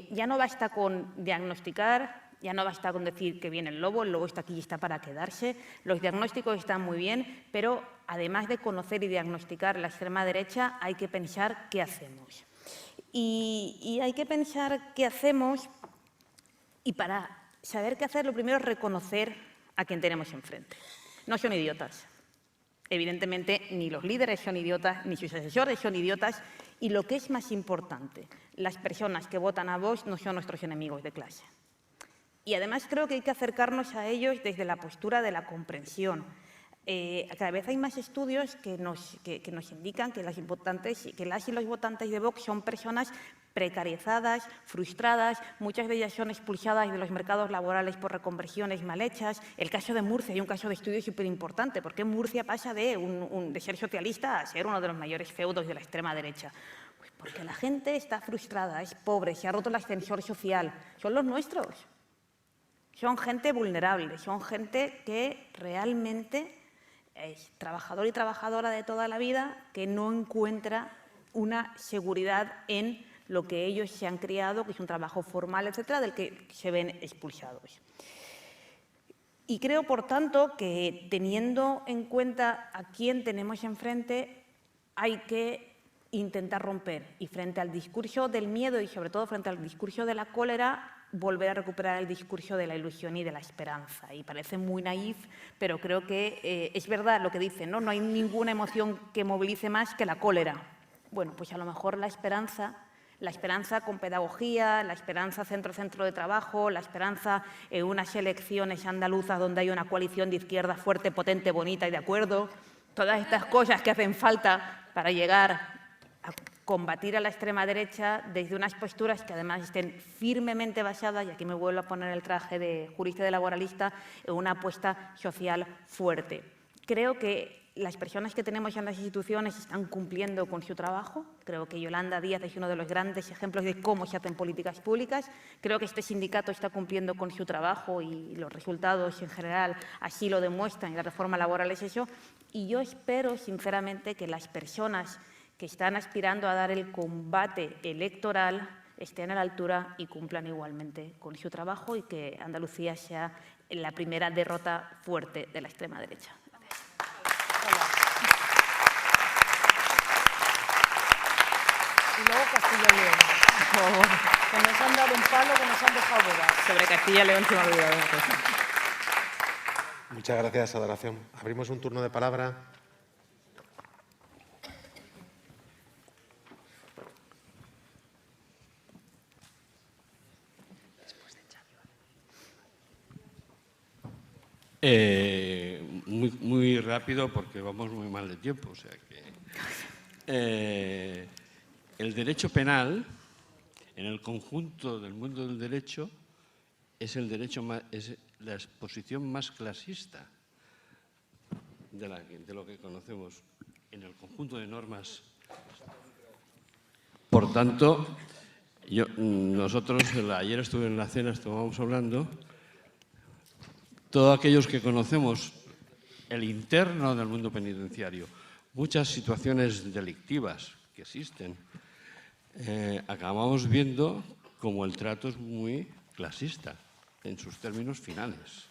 ya no basta con diagnosticar. Ya no basta con decir que viene el lobo está aquí y está para quedarse. Los diagnósticos están muy bien, pero además de conocer y diagnosticar la extrema derecha, hay que pensar qué hacemos. Y hay que pensar qué hacemos, y para saber qué hacer, lo primero es reconocer a quien tenemos enfrente. No son idiotas. Evidentemente, ni los líderes son idiotas, ni sus asesores son idiotas, y lo que es más importante, las personas que votan a Vox no son nuestros enemigos de clase. Y además creo que hay que acercarnos a ellos desde la postura de la comprensión. Cada vez hay más estudios que nos indican que las y los votantes de Vox son personas precarizadas, frustradas, muchas de ellas son expulsadas de los mercados laborales por reconversiones mal hechas. El caso de Murcia, hay un caso de estudio súper importante. ¿Por qué Murcia pasa de ser socialista a ser uno de los mayores feudos de la extrema derecha? Pues porque la gente está frustrada, es pobre, se ha roto el ascensor social. Son los nuestros. Son gente vulnerable, son gente que realmente es trabajador y trabajadora de toda la vida, que no encuentra una seguridad en lo que ellos se han criado, que es un trabajo formal, etcétera, del que se ven expulsados. Y creo, por tanto, que teniendo en cuenta a quién tenemos enfrente, hay que intentar romper. Y frente al discurso del miedo y, sobre todo, frente al discurso de la cólera, volver a recuperar el discurso de la ilusión y de la esperanza. Y parece muy naif, pero creo que es verdad lo que dicen, ¿no? No hay ninguna emoción que movilice más que la cólera. Bueno, pues a lo mejor la esperanza con pedagogía, la esperanza centro de trabajo, la esperanza en unas elecciones andaluzas donde hay una coalición de izquierda fuerte, potente, bonita y de acuerdo. Todas estas cosas que hacen falta para llegar a combatir a la extrema derecha desde unas posturas que además estén firmemente basadas, y aquí me vuelvo a poner el traje de jurista y de laboralista, en una apuesta social fuerte. Creo que las personas que tenemos en las instituciones están cumpliendo con su trabajo. Creo que Yolanda Díaz es uno de los grandes ejemplos de cómo se hacen políticas públicas. Creo que este sindicato está cumpliendo con su trabajo y los resultados en general así lo demuestran, y la reforma laboral es eso. Y yo espero, sinceramente, que las personas que están aspirando a dar el combate electoral estén a la altura y cumplan igualmente con su trabajo, y que Andalucía sea la primera derrota fuerte de la extrema derecha. Y luego Castilla y León, por favor. Que nos han dado un palo, que nos han dejado volar. Sobre Castilla y León se me ha olvidado una cosa. Muchas gracias, Adoración. Abrimos un turno de palabra. Muy rápido, porque vamos muy mal de tiempo. O sea que, el derecho penal en el conjunto del mundo del derecho es es la exposición más clasista de lo que conocemos en el conjunto de normas. Por tanto, nosotros ayer estuve en la cena, estábamos hablando, todos aquellos que conocemos el interno del mundo penitenciario, muchas situaciones delictivas que existen, acabamos viendo como el trato es muy clasista en sus términos finales.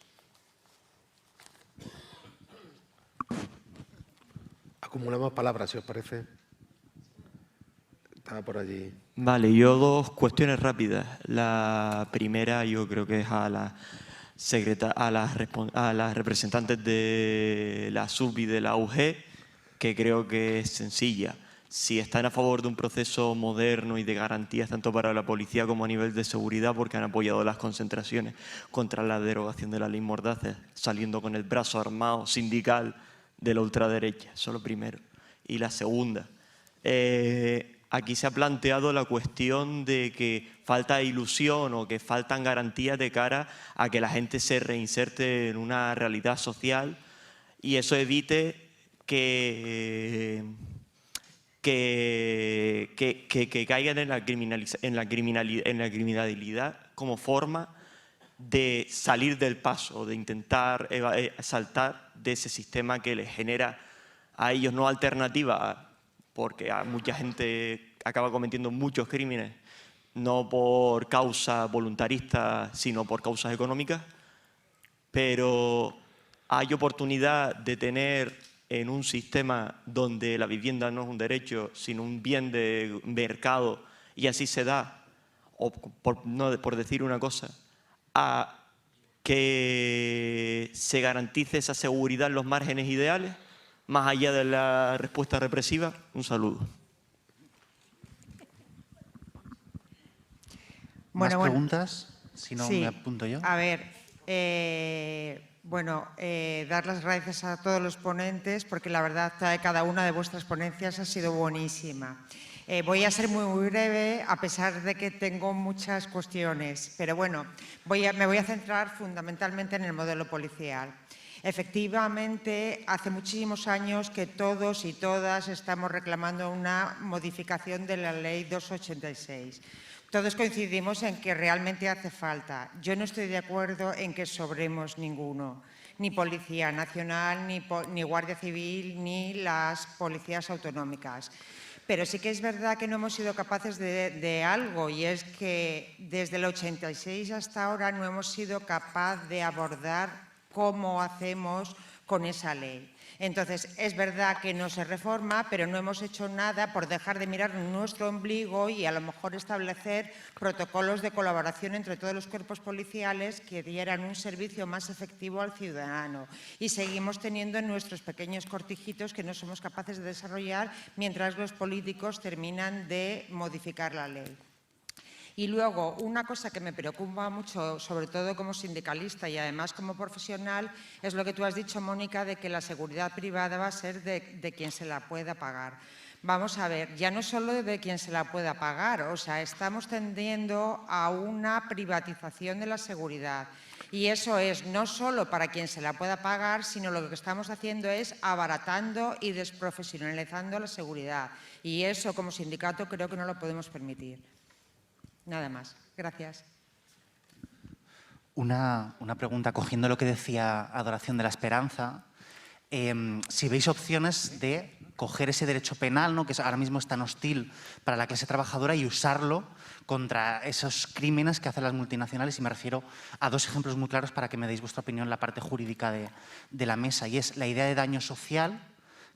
Acumulamos palabras, si os parece. Estaba por allí. Vale, yo dos cuestiones rápidas. La primera yo creo que es a las representantes de la SUB y de la UG, que creo que es sencilla. Si están a favor de un proceso moderno y de garantías tanto para la policía como a nivel de seguridad, porque han apoyado las concentraciones contra la derogación de la ley Mordaza, saliendo con el brazo armado sindical de la ultraderecha. Eso es lo primero. Y la segunda, aquí se ha planteado la cuestión de que falta ilusión o que faltan garantías de cara a que la gente se reinserte en una realidad social y eso evite que caigan en la criminalidad como forma de salir del paso, de intentar saltar de ese sistema que les genera a ellos no alternativa, porque mucha gente acaba cometiendo muchos crímenes, no por causa voluntarista, sino por causas económicas, pero hay oportunidad de tener en un sistema donde la vivienda no es un derecho, sino un bien de mercado, y así se da, o por decir una cosa, a que se garantice esa seguridad en los márgenes ideales, más allá de la respuesta represiva. Un saludo. ¿Más preguntas? Si no, sí, me apunto yo. A ver, dar las gracias a todos los ponentes porque la verdad cada una de vuestras ponencias ha sido buenísima. Voy a ser muy breve a pesar de que tengo muchas cuestiones, pero bueno, me voy a centrar fundamentalmente en el modelo policial. Efectivamente, hace muchísimos años que todos y todas estamos reclamando una modificación de la Ley 286. Todos coincidimos en que realmente hace falta. Yo no estoy de acuerdo en que sobremos ninguno, ni Policía Nacional, ni Guardia Civil, ni las policías autonómicas. Pero sí que es verdad que no hemos sido capaces de algo y es que desde el 86 hasta ahora no hemos sido capaces de abordar cómo hacemos con esa ley. Entonces, es verdad que no se reforma, pero no hemos hecho nada por dejar de mirar nuestro ombligo y a lo mejor establecer protocolos de colaboración entre todos los cuerpos policiales que dieran un servicio más efectivo al ciudadano. Y seguimos teniendo nuestros pequeños cortijitos que no somos capaces de desarrollar mientras los políticos terminan de modificar la ley. Y luego, una cosa que me preocupa mucho, sobre todo como sindicalista y además como profesional, es lo que tú has dicho, Mónica, de que la seguridad privada va a ser de quien se la pueda pagar. Vamos a ver, ya no solo de quien se la pueda pagar, o sea, estamos tendiendo a una privatización de la seguridad. Y eso es no solo para quien se la pueda pagar, sino lo que estamos haciendo es abaratando y desprofesionalizando la seguridad. Y eso, como sindicato, creo que no lo podemos permitir. Nada más. Gracias. Una pregunta, cogiendo lo que decía Adoración de la Esperanza. Si veis opciones de coger ese derecho penal, ¿no?, que ahora mismo es tan hostil para la clase trabajadora, y usarlo contra esos crímenes que hacen las multinacionales. Y me refiero a dos ejemplos muy claros para que me deis vuestra opinión en la parte jurídica de la mesa. Y es la idea de daño social,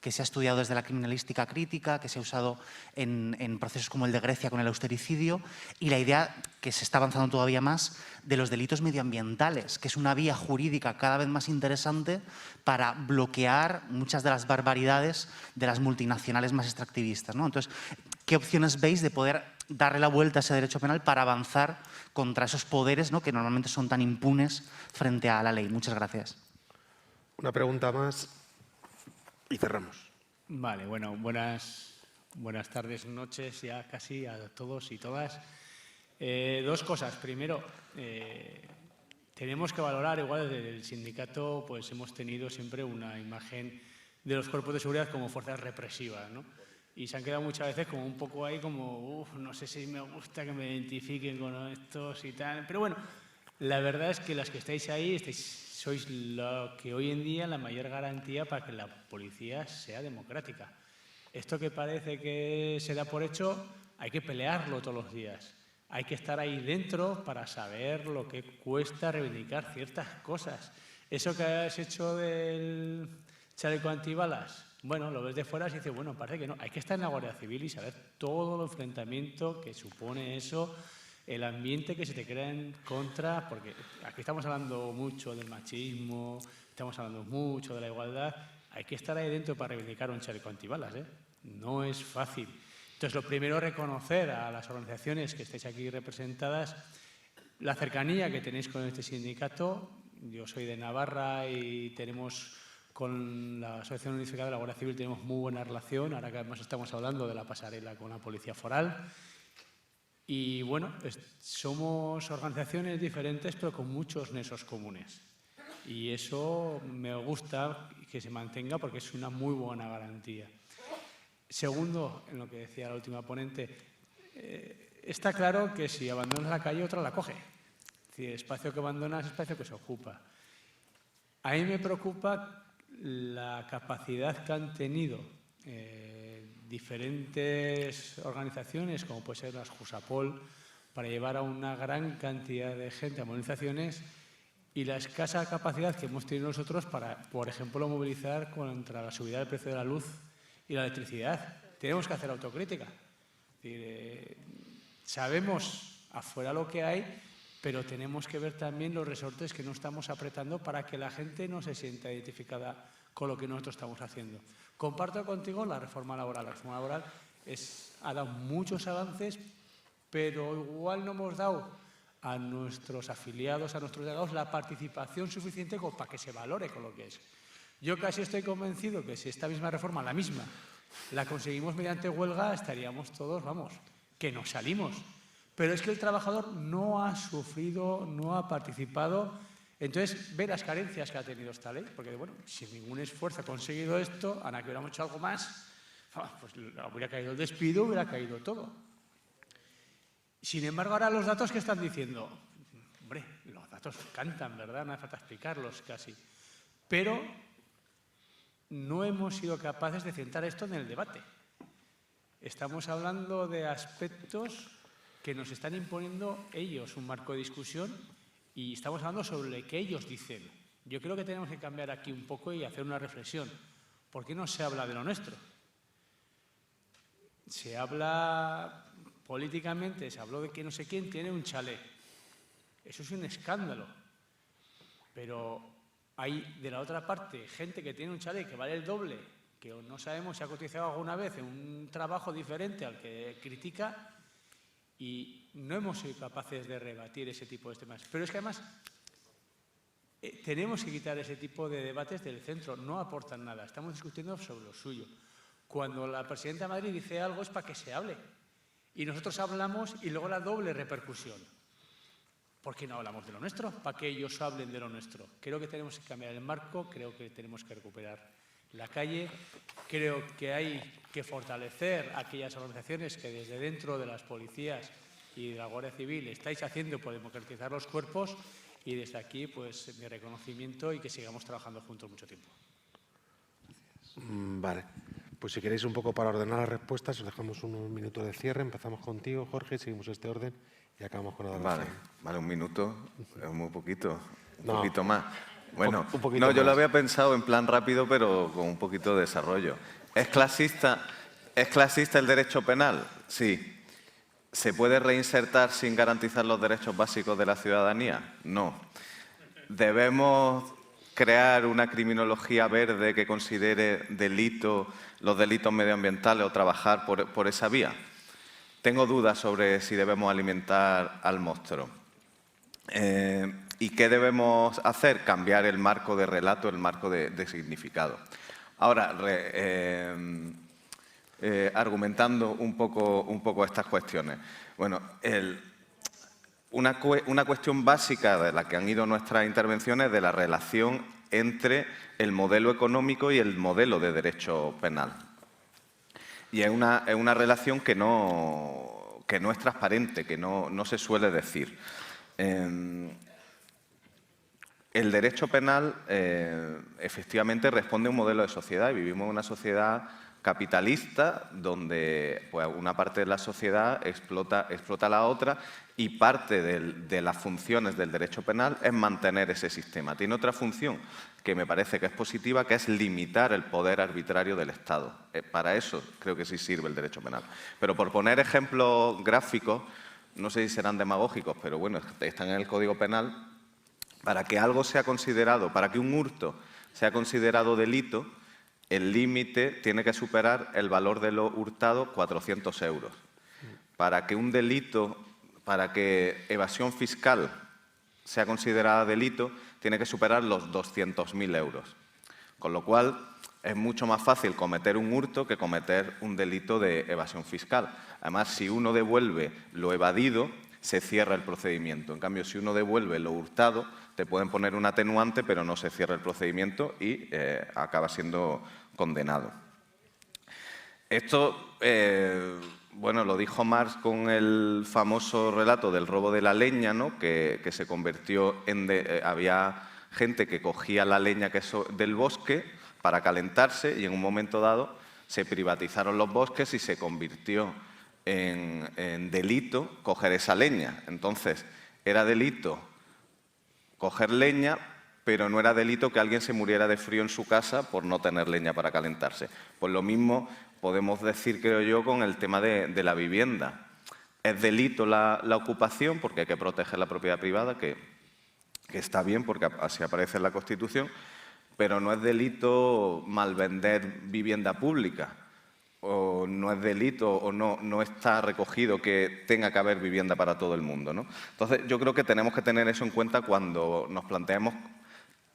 que se ha estudiado desde la criminalística crítica, que se ha usado en procesos como el de Grecia con el austericidio, y la idea, que se está avanzando todavía más, de los delitos medioambientales, que es una vía jurídica cada vez más interesante para bloquear muchas de las barbaridades de las multinacionales más extractivistas, ¿no? Entonces, ¿qué opciones veis de poder darle la vuelta a ese derecho penal para avanzar contra esos poderes, ¿no?, que normalmente son tan impunes frente a la ley? Muchas gracias. Una pregunta más. Y cerramos. Vale, bueno, buenas tardes, noches ya casi a todos y todas. Dos cosas. Primero, tenemos que valorar, igual desde el sindicato, pues hemos tenido siempre una imagen de los cuerpos de seguridad como fuerzas represivas, ¿no? Y se han quedado muchas veces como un poco ahí como, no sé si me gusta que me identifiquen con estos y tal. Pero bueno, la verdad es que las que estáis ahí sois lo que hoy en día la mayor garantía para que la policía sea democrática. Esto que parece que se da por hecho, hay que pelearlo todos los días. Hay que estar ahí dentro para saber lo que cuesta reivindicar ciertas cosas. Eso que has hecho del chaleco antibalas, bueno, lo ves de fuera y dices, bueno, parece que no. Hay que estar en la Guardia Civil y saber todo el enfrentamiento que supone eso, el ambiente que se te crea en contra, porque aquí estamos hablando mucho del machismo, estamos hablando mucho de la igualdad. Hay que estar ahí dentro para reivindicar un chaleco antibalas, ¿eh? No es fácil. Entonces, lo primero, reconocer a las organizaciones que estáis aquí representadas la cercanía que tenéis con este sindicato. Yo soy de Navarra y tenemos con la Asociación Unificada de la Guardia Civil tenemos muy buena relación, ahora que además estamos hablando de la pasarela con la Policía Foral. Y bueno, somos organizaciones diferentes pero con muchos nexos comunes. Y eso me gusta que se mantenga porque es una muy buena garantía. Segundo, en lo que decía la última ponente, está claro que si abandonas la calle, otra la coge. Es decir, el espacio que abandonas es espacio que se ocupa. A mí me preocupa la capacidad que han tenido diferentes organizaciones, como puede ser las Jusapol, para llevar a una gran cantidad de gente a movilizaciones y la escasa capacidad que hemos tenido nosotros para, por ejemplo, movilizar contra la subida del precio de la luz y la electricidad. Tenemos que hacer autocrítica. Es decir, sabemos afuera lo que hay, pero tenemos que ver también los resortes que no estamos apretando para que la gente no se sienta identificada con lo que nosotros estamos haciendo. Comparto contigo la reforma laboral. La reforma laboral ha dado muchos avances, pero igual no hemos dado a nuestros afiliados, a nuestros delegados, la participación suficiente como para que se valore con lo que es. Yo casi estoy convencido que si esta misma reforma, la misma, la conseguimos mediante huelga, estaríamos todos, vamos, que nos salimos. Pero es que el trabajador no ha sufrido, no ha participado. Entonces, ve las carencias que ha tenido esta ley, porque, bueno, sin ningún esfuerzo ha conseguido esto, Ana, que hubiéramos hecho algo más, pues hubiera caído el despido, hubiera caído todo. Sin embargo, ahora los datos que están diciendo, hombre, los datos cantan, ¿verdad? No hace falta explicarlos casi. Pero no hemos sido capaces de centrar esto en el debate. Estamos hablando de aspectos que nos están imponiendo ellos un marco de discusión y estamos hablando sobre lo que ellos dicen. Yo creo que tenemos que cambiar aquí un poco y hacer una reflexión. ¿Por qué no se habla de lo nuestro? Se habla políticamente, se habló de que no sé quién tiene un chalet. Eso es un escándalo. Pero hay de la otra parte gente que tiene un chalet que vale el doble, que no sabemos si ha cotizado alguna vez en un trabajo diferente al que critica, y no hemos sido capaces de rebatir ese tipo de temas. Pero es que además tenemos que quitar ese tipo de debates del centro, no aportan nada, estamos discutiendo sobre lo suyo. Cuando la presidenta de Madrid dice algo es para que se hable, y nosotros hablamos y luego la doble repercusión. ¿Por qué no hablamos de lo nuestro? Para que ellos hablen de lo nuestro. Creo que tenemos que cambiar el marco, creo que tenemos que recuperar la calle, creo que hay que fortalecer aquellas organizaciones que desde dentro de las policías y de la Guardia Civil estáis haciendo por democratizar los cuerpos, y desde aquí pues mi reconocimiento y que sigamos trabajando juntos mucho tiempo. Vale, pues si queréis un poco para ordenar las respuestas, os dejamos unos minutos de cierre. Empezamos contigo, Jorge, seguimos este orden y acabamos con la Vale, un minuto, es muy poquito, un No, poquito más. Bueno, un poquito no, yo lo más. había pensado en plan rápido, pero con un poquito de desarrollo. ¿Es clasista el derecho penal? Sí. ¿Se puede reinsertar sin garantizar los derechos básicos de la ciudadanía? No. ¿Debemos crear una criminología verde que considere los delitos medioambientales o trabajar por esa vía? Tengo dudas sobre si debemos alimentar al monstruo. ¿Y qué debemos hacer? Cambiar el marco de relato, el marco de significado. Ahora, argumentando un poco estas cuestiones. Bueno, una cuestión básica de la que han ido nuestras intervenciones de la relación entre el modelo económico y el modelo de derecho penal. Y es una relación que no es transparente, que no se suele decir. El derecho penal efectivamente responde a un modelo de sociedad y vivimos en una sociedad capitalista donde pues, una parte de la sociedad explota a la otra y parte de las funciones del derecho penal es mantener ese sistema. Tiene otra función que me parece que es positiva, que es limitar el poder arbitrario del Estado. Para eso creo que sí sirve el derecho penal. Pero por poner ejemplos gráficos, no sé si serán demagógicos, pero bueno, están en el Código Penal. Para que algo sea considerado, para que un hurto sea considerado delito, el límite tiene que superar el valor de lo hurtado 400 euros. Para que un delito, para que evasión fiscal sea considerada delito, tiene que superar los 200.000 euros. Con lo cual, es mucho más fácil cometer un hurto que cometer un delito de evasión fiscal. Además, si uno devuelve lo evadido, se cierra el procedimiento. En cambio, si uno devuelve lo hurtado, te pueden poner un atenuante, pero no se cierra el procedimiento y acaba siendo condenado. Esto, bueno, lo dijo Marx con el famoso relato del robo de la leña, ¿no? que se convirtió en... había gente que cogía la leña del bosque para calentarse y en un momento dado se privatizaron los bosques y se convirtió en delito coger esa leña. Entonces, era delito coger leña, pero no era delito que alguien se muriera de frío en su casa por no tener leña para calentarse. Pues lo mismo podemos decir, creo yo, con el tema de la vivienda. Es delito la ocupación porque hay que proteger la propiedad privada, que está bien porque así aparece en la Constitución, pero no es delito malvender vivienda pública. O no es delito o no está recogido que tenga que haber vivienda para todo el mundo, ¿no? Entonces, yo creo que tenemos que tener eso en cuenta cuando nos planteemos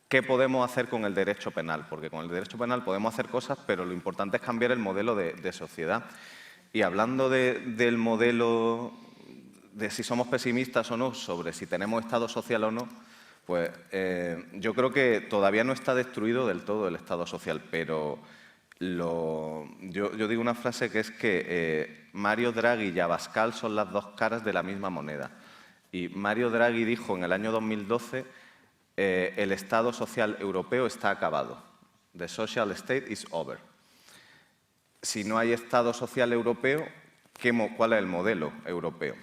qué podemos hacer con el derecho penal, porque con el derecho penal podemos hacer cosas, pero lo importante es cambiar el modelo de sociedad. Y hablando del modelo, de si somos pesimistas o no, sobre si tenemos Estado social o no, pues yo creo que todavía no está destruido del todo el Estado social, pero... Yo digo una frase que es que Mario Draghi y Abascal son las dos caras de la misma moneda. Y Mario Draghi dijo en el año 2012 el Estado social europeo está acabado. The social state is over. Si no hay Estado social europeo, ¿cuál es el modelo europeo?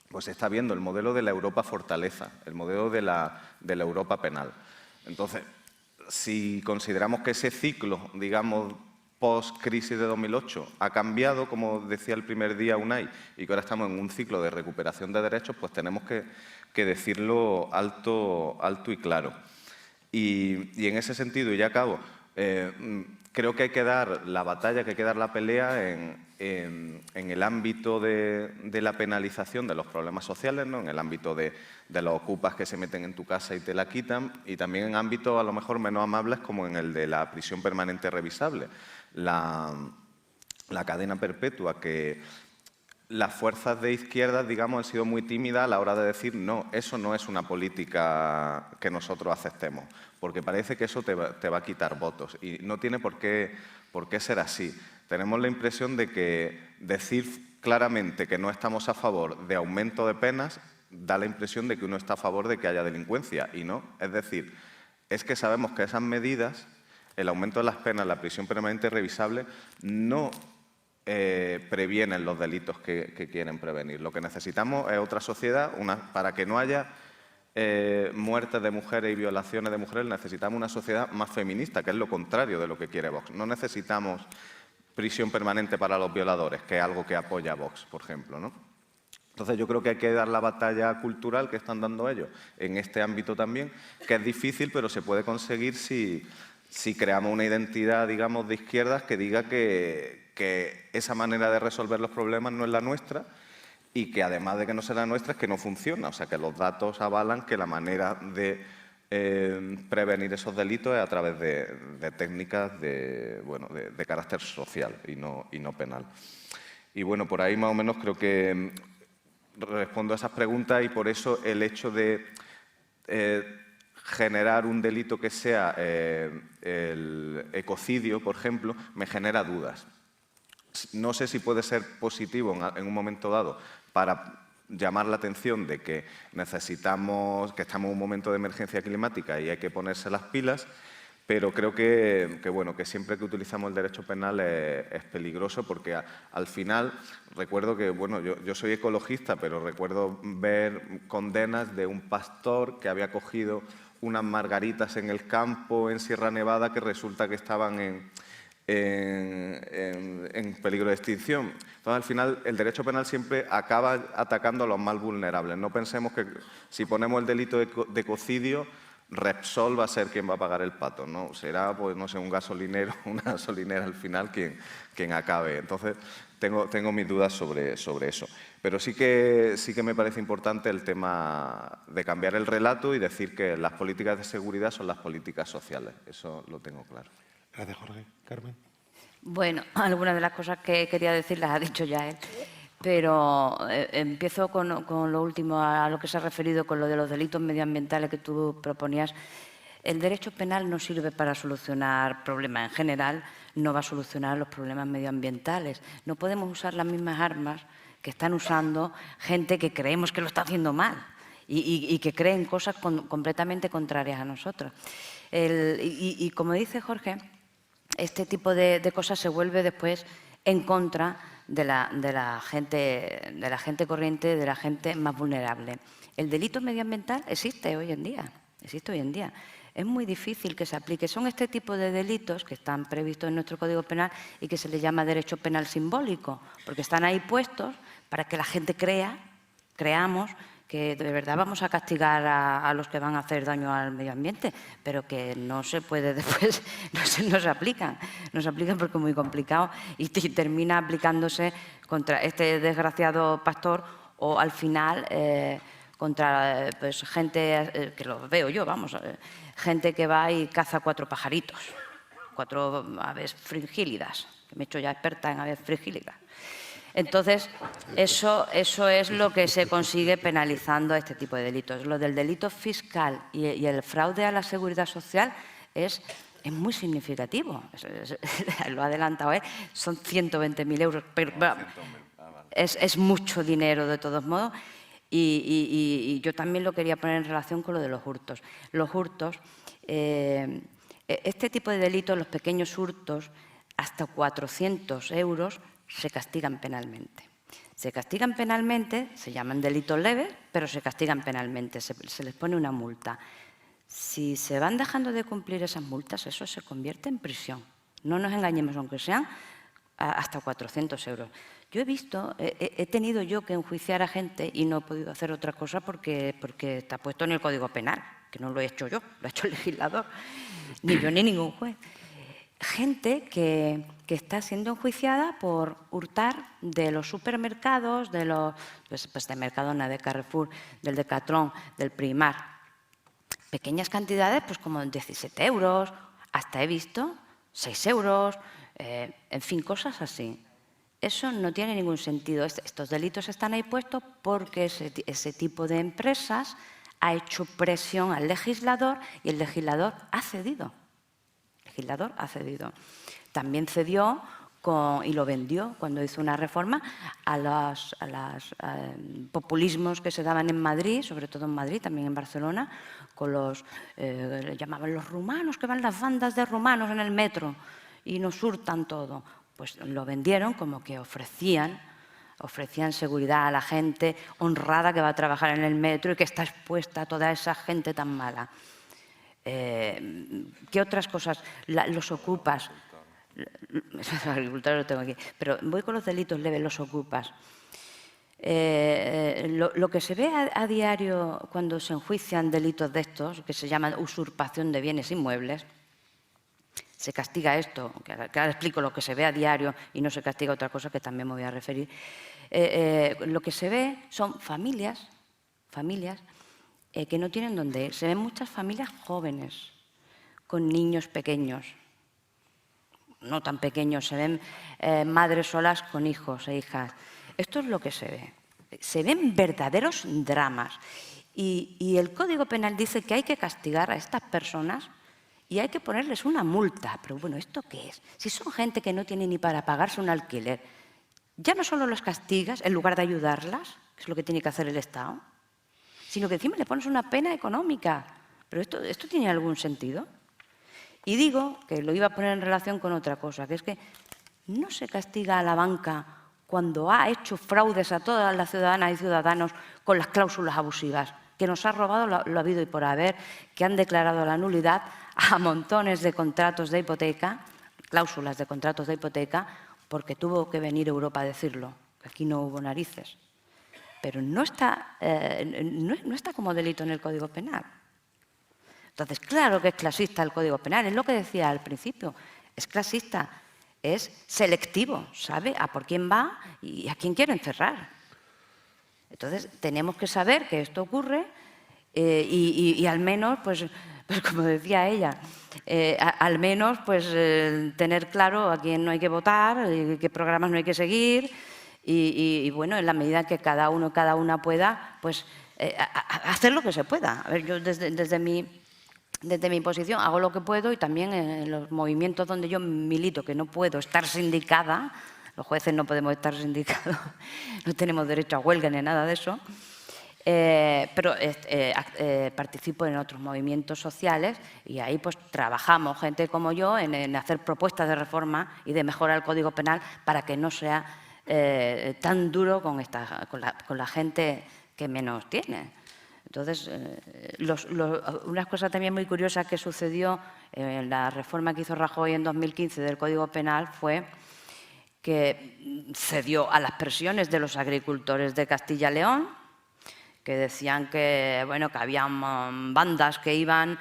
Pues se está viendo el modelo de la Europa fortaleza, el modelo de la Europa penal. Entonces, si consideramos que ese ciclo, digamos, post-crisis de 2008 ha cambiado, como decía el primer día Unai, y que ahora estamos en un ciclo de recuperación de derechos, pues tenemos que decirlo alto y claro. Y en ese sentido, y ya acabo, creo que hay que dar la batalla, que hay que dar la pelea en el ámbito de la penalización de los problemas sociales, ¿no? En el ámbito de los ocupas que se meten en tu casa y te la quitan, y también en ámbitos a lo mejor menos amables como en el de la prisión permanente revisable, la cadena perpetua, que las fuerzas de izquierda, digamos, han sido muy tímidas a la hora de decir no, eso no es una política que nosotros aceptemos, porque parece que eso te va a quitar votos y no tiene por qué ser así. Tenemos la impresión de que decir claramente que no estamos a favor de aumento de penas da la impresión de que uno está a favor de que haya delincuencia y no. Es decir, es que sabemos que esas medidas, el aumento de las penas, la prisión permanente revisable, no previenen los delitos que quieren prevenir. Lo que necesitamos es otra sociedad, para que no haya muertes de mujeres y violaciones de mujeres, necesitamos una sociedad más feminista, que es lo contrario de lo que quiere Vox. No necesitamos prisión permanente para los violadores, que es algo que apoya Vox, por ejemplo, ¿no? Entonces yo creo que hay que dar la batalla cultural que están dando ellos en este ámbito también, que es difícil, pero se puede conseguir si creamos una identidad, digamos, de izquierdas que diga que esa manera de resolver los problemas no es la nuestra y que además de que no sea la nuestra es que no funciona. O sea, que los datos avalan que la manera de prevenir esos delitos es a través de técnicas de carácter social y no penal. Y bueno, por ahí más o menos creo que respondo a esas preguntas y por eso el hecho de generar un delito que sea el ecocidio, por ejemplo, me genera dudas. No sé si puede ser positivo en un momento dado para llamar la atención de que estamos en un momento de emergencia climática y hay que ponerse las pilas, pero creo que siempre que utilizamos el derecho penal es peligroso porque al final, recuerdo que, yo soy ecologista, pero recuerdo ver condenas de un pastor que había cogido unas margaritas en el campo, en Sierra Nevada, que resulta que estaban en peligro de extinción. Entonces, al final, el derecho penal siempre acaba atacando a los más vulnerables. No pensemos que si ponemos el delito de ecocidio, Repsol va a ser quien va a pagar el pato, ¿no? Será, pues, no sé, un gasolinero, una gasolinera al final quien acabe. Entonces, tengo mis dudas sobre eso. Pero sí que me parece importante el tema de cambiar el relato y decir que las políticas de seguridad son las políticas sociales. Eso lo tengo claro. Gracias, Jorge. Carmen. Bueno, algunas de las cosas que quería decir las ha dicho ya él, pero empiezo con lo último, a lo que se ha referido con lo de los delitos medioambientales que tú proponías. El derecho penal no sirve para solucionar problemas en general, no va a solucionar los problemas medioambientales. No podemos usar las mismas armas que están usando gente que creemos que lo está haciendo mal y que creen cosas completamente contrarias a nosotros. Y como dice Jorge, este tipo de cosas se vuelve después en contra de la gente corriente, de la gente más vulnerable. El delito medioambiental existe hoy en día. Es muy difícil que se aplique. Son este tipo de delitos que están previstos en nuestro Código Penal y que se les llama derecho penal simbólico, porque están ahí puestos para que la gente creamos que de verdad vamos a castigar a los que van a hacer daño al medio ambiente, pero que no se puede después, no se aplican porque es muy complicado y termina aplicándose contra este desgraciado pastor o al final contra pues, gente, que lo veo yo, gente que va y caza 4 pajaritos, 4 aves fringílidas, que me he hecho ya experta en aves fringílidas. Entonces, eso es lo que se consigue penalizando este tipo de delitos. Lo del delito fiscal y el fraude a la seguridad social es muy significativo. Lo ha adelantado él, son 120.000 euros. Pero, es mucho dinero de todos modos. Y yo también lo quería poner en relación con lo de los hurtos. Los hurtos, este tipo de delitos, los pequeños hurtos, hasta 400 euros, se castigan penalmente. Se castigan penalmente, se llaman delitos leves, pero se castigan penalmente, se les pone una multa. Si se van dejando de cumplir esas multas, eso se convierte en prisión. No nos engañemos, aunque sean hasta 400 euros. Yo he tenido yo que enjuiciar a gente y no he podido hacer otra cosa porque está puesto en el Código Penal, que no lo he hecho yo, lo ha hecho el legislador, ni yo ni ningún juez. Gente que está siendo enjuiciada por hurtar de los supermercados, de Mercadona, de Carrefour, del Decathlon, del Primark. Pequeñas cantidades, pues como 17 euros, hasta he visto 6 euros, en fin, cosas así. Eso no tiene ningún sentido. Estos delitos están ahí puestos porque ese tipo de empresas ha hecho presión al legislador y el legislador ha cedido. También cedió y lo vendió cuando hizo una reforma a los populismos que se daban en Madrid, sobre todo en Madrid, también en Barcelona, con le llamaban los rumanos, que van las bandas de rumanos en el metro y nos hurtan todo. Pues lo vendieron como que ofrecían seguridad a la gente honrada que va a trabajar en el metro y que está expuesta a toda esa gente tan mala. ¿Qué otras cosas? Los ocupas. Los agricultores lo tengo aquí. Pero voy con los delitos leves, los ocupas. Lo que se ve a diario cuando se enjuician delitos de estos, que se llaman usurpación de bienes inmuebles, se castiga esto, que ahora explico lo que se ve a diario y no se castiga otra cosa que también me voy a referir. Lo que se ve son familias que no tienen dónde ir. Se ven muchas familias jóvenes, con niños pequeños, no tan pequeños, se ven madres solas con hijos e hijas. Esto es lo que se ve. se ven verdaderos dramas. Y el Código Penal dice que hay que castigar a estas personas y hay que ponerles una multa. Pero bueno, ¿esto qué es? Si son gente que no tiene ni para pagarse un alquiler, ya no solo los castigas en lugar de ayudarlas, que es lo que tiene que hacer el Estado, sino que encima le pones una pena económica. ¿Pero esto tiene algún sentido? Y digo que lo iba a poner en relación con otra cosa, que es que no se castiga a la banca cuando ha hecho fraudes a todas las ciudadanas y ciudadanos con las cláusulas abusivas, que nos ha robado lo habido y por haber, que han declarado la nulidad a montones de contratos de hipoteca, cláusulas de contratos de hipoteca, porque tuvo que venir Europa a decirlo, que aquí no hubo narices. Pero no está como delito en el Código Penal. Entonces, claro que es clasista el Código Penal, es lo que decía al principio, es clasista, es selectivo, sabe a por quién va y a quién quiere encerrar. Entonces, tenemos que saber que esto ocurre y al menos, pues como decía ella, al menos pues, tener claro a quién no hay que votar, qué programas no hay que seguir y bueno, en la medida que cada uno, cada una pueda, pues hacer lo que se pueda. A ver, yo desde mi posición hago lo que puedo y también en los movimientos donde yo milito, que no puedo estar sindicada, los jueces no podemos estar sindicados, no tenemos derecho a huelga ni nada de eso, pero participo en otros movimientos sociales y ahí pues trabajamos, gente como yo, en hacer propuestas de reforma y de mejorar el Código Penal para que no sea tan duro con la gente que menos tiene. Entonces, una cosa también muy curiosa que sucedió en la reforma que hizo Rajoy en 2015 del Código Penal fue que cedió a las presiones de los agricultores de Castilla y León, que decían que, bueno, que habían bandas que iban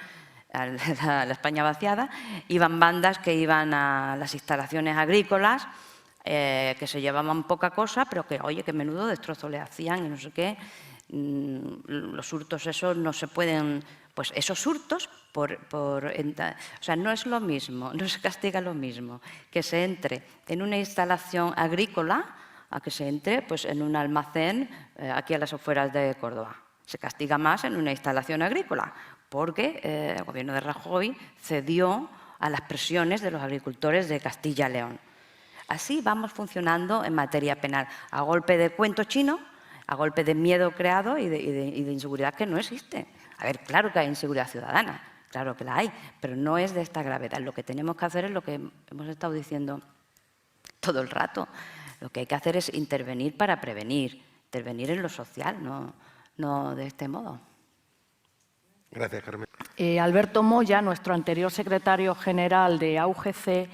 a la España vaciada, iban bandas que iban a las instalaciones agrícolas, que se llevaban poca cosa, pero que, oye, que menudo destrozo le hacían y no sé qué. Los hurtos esos no se pueden, pues esos hurtos, o sea, no es lo mismo, no se castiga lo mismo que se entre en una instalación agrícola a que se entre pues, en un almacén aquí a las afueras de Córdoba. Se castiga más en una instalación agrícola porque el gobierno de Rajoy cedió a las presiones de los agricultores de Castilla y León. Así vamos funcionando en materia penal, a golpe de cuento chino, a golpe de miedo creado y de inseguridad que no existe. A ver, claro que hay inseguridad ciudadana, claro que la hay, pero no es de esta gravedad. Lo que tenemos que hacer es lo que hemos estado diciendo todo el rato. Lo que hay que hacer es intervenir para prevenir, intervenir en lo social, no de este modo. Gracias, Carmen. Alberto Moya, nuestro anterior secretario general de AUGC,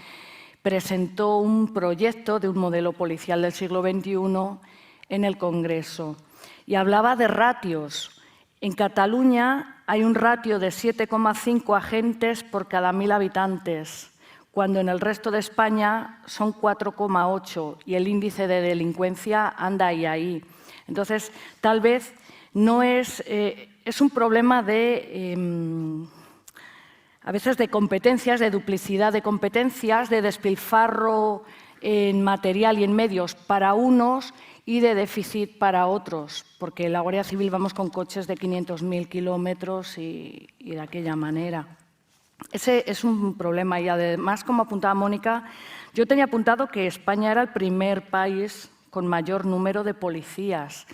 presentó un proyecto de un modelo policial del siglo XXI en el Congreso y hablaba de ratios. En Cataluña hay un ratio de 7,5 agentes por cada 1.000 habitantes, cuando en el resto de España son 4,8 y el índice de delincuencia anda ahí. Entonces, tal vez no es un problema a veces de competencias, de duplicidad de competencias, de despilfarro en material y en medios para unos y de déficit para otros, porque en la Guardia Civil vamos con coches de 500.000 kilómetros y de aquella manera. Ese es un problema y además, como apuntaba Mónica, yo tenía apuntado que España era el primer país con mayor número de policías.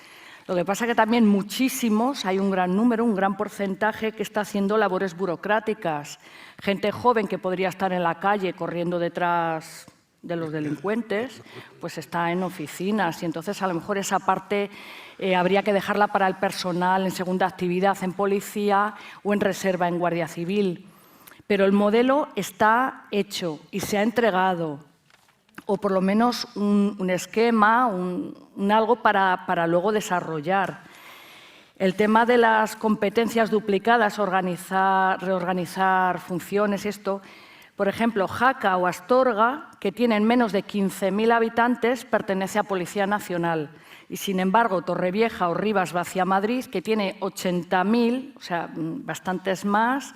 Lo que pasa es que también muchísimos, hay un gran número, un gran porcentaje que está haciendo labores burocráticas. Gente joven que podría estar en la calle corriendo detrás de los delincuentes, pues está en oficinas y entonces a lo mejor esa parte habría que dejarla para el personal en segunda actividad en policía o en reserva en Guardia Civil. Pero el modelo está hecho y se ha entregado, o por lo menos un esquema, un algo para luego desarrollar. El tema de las competencias duplicadas, reorganizar funciones y esto. Por ejemplo, Jaca o Astorga, que tienen menos de 15.000 habitantes, pertenece a Policía Nacional. Y, sin embargo, Torrevieja o Rivas Vaciamadrid, que tiene 80.000, o sea, bastantes más,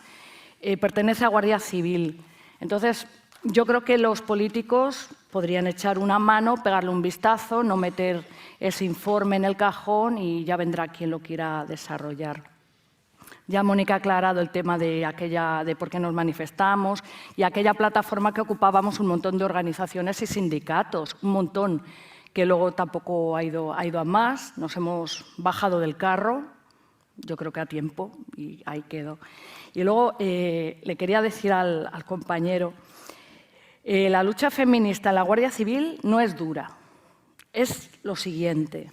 pertenece a Guardia Civil. Entonces, yo creo que los políticos podrían echar una mano, pegarle un vistazo, no meter ese informe en el cajón y ya vendrá quien lo quiera desarrollar. Ya Mónica ha aclarado el tema de por qué nos manifestamos y aquella plataforma que ocupábamos un montón de organizaciones y sindicatos, un montón, que luego tampoco ha ido a más. Nos hemos bajado del carro, yo creo que a tiempo, y ahí quedó. Y luego le quería decir al compañero, la lucha feminista en la Guardia Civil no es dura, es lo siguiente,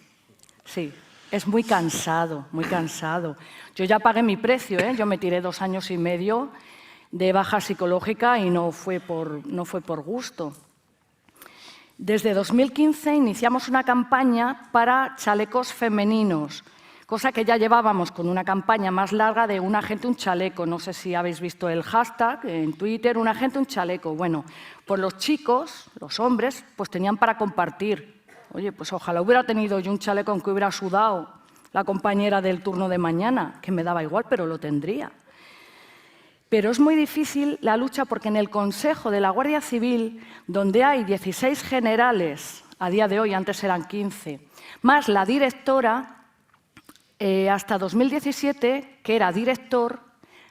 sí. Es muy cansado, muy cansado. Yo ya pagué mi precio, ¿eh? Yo me tiré 2 años y medio de baja psicológica y no fue por gusto. Desde 2015 iniciamos una campaña para chalecos femeninos, cosa que ya llevábamos con una campaña más larga de un agente, un chaleco. No sé si habéis visto el hashtag en Twitter, un agente, un chaleco. Bueno, pues los chicos, los hombres, pues tenían para compartir. Oye, pues ojalá hubiera tenido yo un chaleco aunque hubiera sudado la compañera del turno de mañana, que me daba igual, pero lo tendría. Pero es muy difícil la lucha porque en el Consejo de la Guardia Civil, donde hay 16 generales, a día de hoy, antes eran 15, más la directora, hasta 2017, que era director,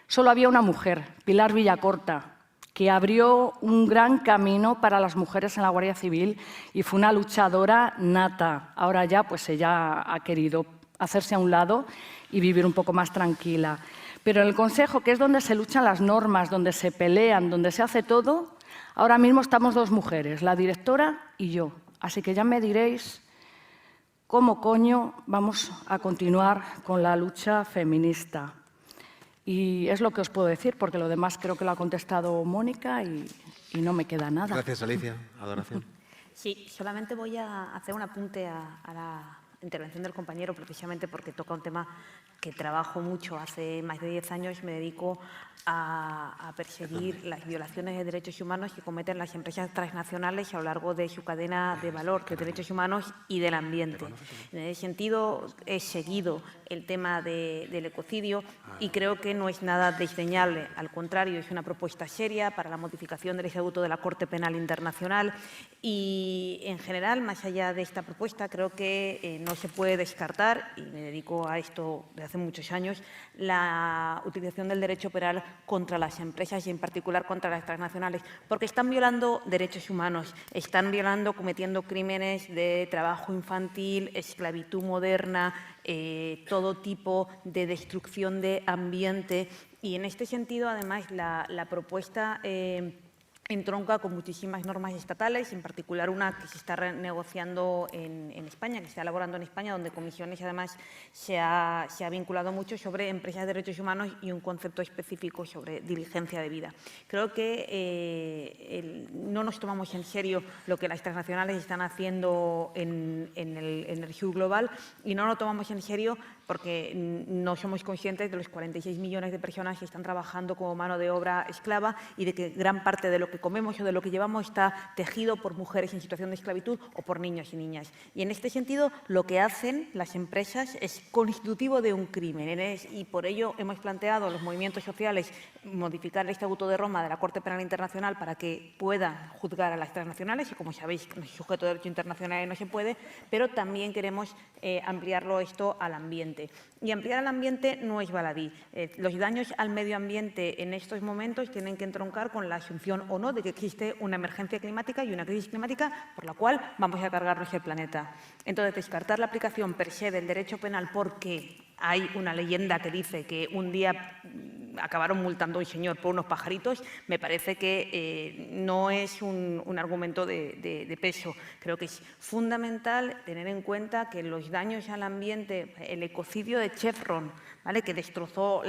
solo había una mujer, Pilar Villacorta, que abrió un gran camino para las mujeres en la Guardia Civil y fue una luchadora nata. Ahora ya pues ella ha querido hacerse a un lado y vivir un poco más tranquila. Pero en el Consejo, que es donde se luchan las normas, donde se pelean, donde se hace todo, ahora mismo estamos 2 mujeres, la directora y yo. Así que ya me diréis cómo coño vamos a continuar con la lucha feminista. Y es lo que os puedo decir, porque lo demás creo que lo ha contestado Mónica y no me queda nada. Gracias, Alicia. Adoración. Sí, solamente voy a hacer un apunte a la intervención del compañero, precisamente porque toca un tema que trabajo mucho. Hace más de 10 años me dedico a perseguir las violaciones de derechos humanos que cometen las empresas transnacionales a lo largo de su cadena de valor de derechos humanos y del ambiente. En ese sentido, he seguido el tema del ecocidio y creo que no es nada desdeñable. Al contrario, es una propuesta seria para la modificación del Estatuto de la Corte Penal Internacional y, en general, más allá de esta propuesta, creo que no se puede descartar, y me dedico a esto desde hace muchos años, la utilización del derecho penal contra las empresas y, en particular, contra las transnacionales, porque están violando derechos humanos, están cometiendo crímenes de trabajo infantil, esclavitud moderna, todo tipo de destrucción de ambiente. Y, en este sentido, además, la propuesta entronca con muchísimas normas estatales, en particular una que se está negociando en España, que se está elaborando en España, donde Comisiones además se ha vinculado mucho sobre empresas de derechos humanos y un concepto específico sobre diligencia de vida. Creo que no nos tomamos en serio lo que las transnacionales están haciendo en el sur global y no lo tomamos en serio porque no somos conscientes de los 46 millones de personas que están trabajando como mano de obra esclava y de que gran parte de lo que comemos o de lo que llevamos está tejido por mujeres en situación de esclavitud o por niños y niñas. Y, en este sentido, lo que hacen las empresas es constitutivo de un crimen. Y por ello hemos planteado a los movimientos sociales modificar el Estatuto de Roma de la Corte Penal Internacional para que pueda juzgar a las transnacionales, y, como sabéis, no es sujeto de derecho internacional y no se puede, pero también queremos ampliarlo esto al ambiente. Y ampliar al ambiente no es baladí. Los daños al medio ambiente en estos momentos tienen que entroncar con la asunción o no de que existe una emergencia climática y una crisis climática por la cual vamos a cargarnos el planeta. Entonces, descartar la aplicación per se del derecho penal porque hay una leyenda que dice que un día acabaron multando a un señor por unos pajaritos, me parece que no es un argumento de peso. Creo que es fundamental tener en cuenta que los daños al ambiente, el ecocidio de Chevron, ¿vale?, que destrozó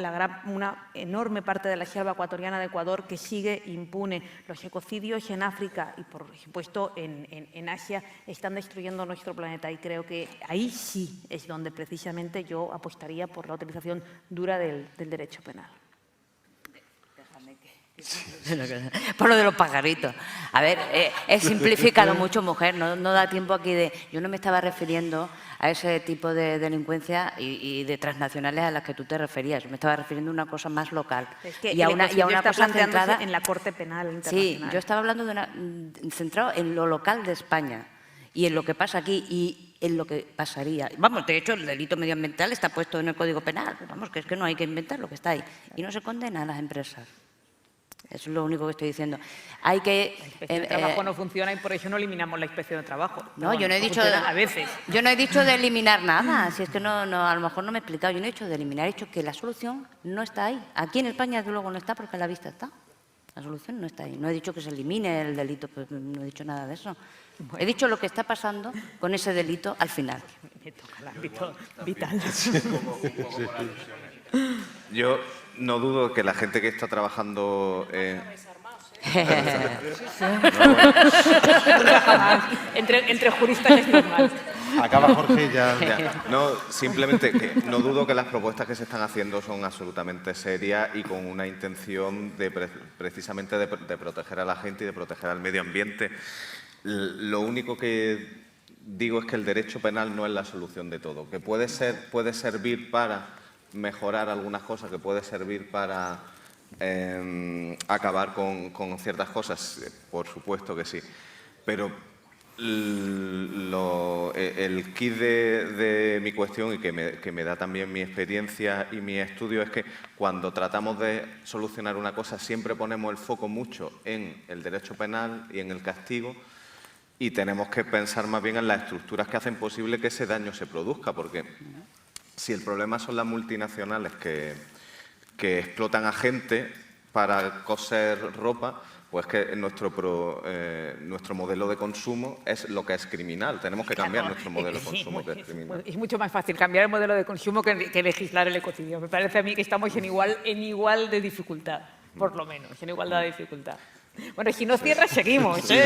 una enorme parte de la selva ecuatoriana de Ecuador, que sigue impune. Los ecocidios en África y, por supuesto, en Asia están destruyendo nuestro planeta, y creo que ahí sí es donde precisamente yo apostaría por la utilización dura del derecho penal. Por lo de los pajaritos. A ver, he simplificado mucho, mujer, no da tiempo aquí de... Yo no me estaba refiriendo a ese tipo de delincuencia y de transnacionales a las que tú te referías. Yo me estaba refiriendo a una cosa más local. Es que y a una cosa centrada en la Corte Penal Internacional. Sí, yo estaba hablando centrado en lo local de España y en lo que pasa aquí y en lo que pasaría. Vamos, de hecho, el delito medioambiental está puesto en el Código Penal. Vamos, que es que no hay que inventar lo que está ahí. Y no se condena a las empresas. Eso es lo único que estoy diciendo. Hay que... La inspección de trabajo no funciona y por eso no eliminamos la inspección de trabajo. No, yo no he dicho... A veces. Yo no he dicho de eliminar nada. Si es que a lo mejor no me he explicado. Yo no he dicho de eliminar, he dicho que la solución no está ahí. Aquí en España, desde luego, no está porque a la vista está. La solución no está ahí. No he dicho que se elimine el delito, pues no he dicho nada de eso. Bueno. He dicho lo que está pasando con ese delito al final. Me toca el ámbito vital. Yo no dudo que la gente que está trabajando... Entre juristas es normal. Acaba Jorge ya. No, simplemente que no dudo que las propuestas que se están haciendo son absolutamente serias y con una intención de precisamente de proteger a la gente y de proteger al medio ambiente. Lo único que digo es que el derecho penal no es la solución de todo, que puede servir para mejorar algunas cosas, que puede servir para acabar con ciertas cosas, por supuesto que sí, pero el quid de mi cuestión y que me da también mi experiencia y mi estudio es que cuando tratamos de solucionar una cosa siempre ponemos el foco mucho en el derecho penal y en el castigo y tenemos que pensar más bien en las estructuras que hacen posible que ese daño se produzca, porque si el problema son las multinacionales que explotan a gente para coser ropa, pues que nuestro modelo de consumo es lo que es criminal. Tenemos que cambiar nuestro modelo de consumo, que es criminal. Es mucho más fácil cambiar el modelo de consumo que legislar el ecocidio. Me parece a mí que estamos en igual de dificultad, por lo menos, en igualdad de dificultad. Bueno, si no cierras, seguimos. Sí.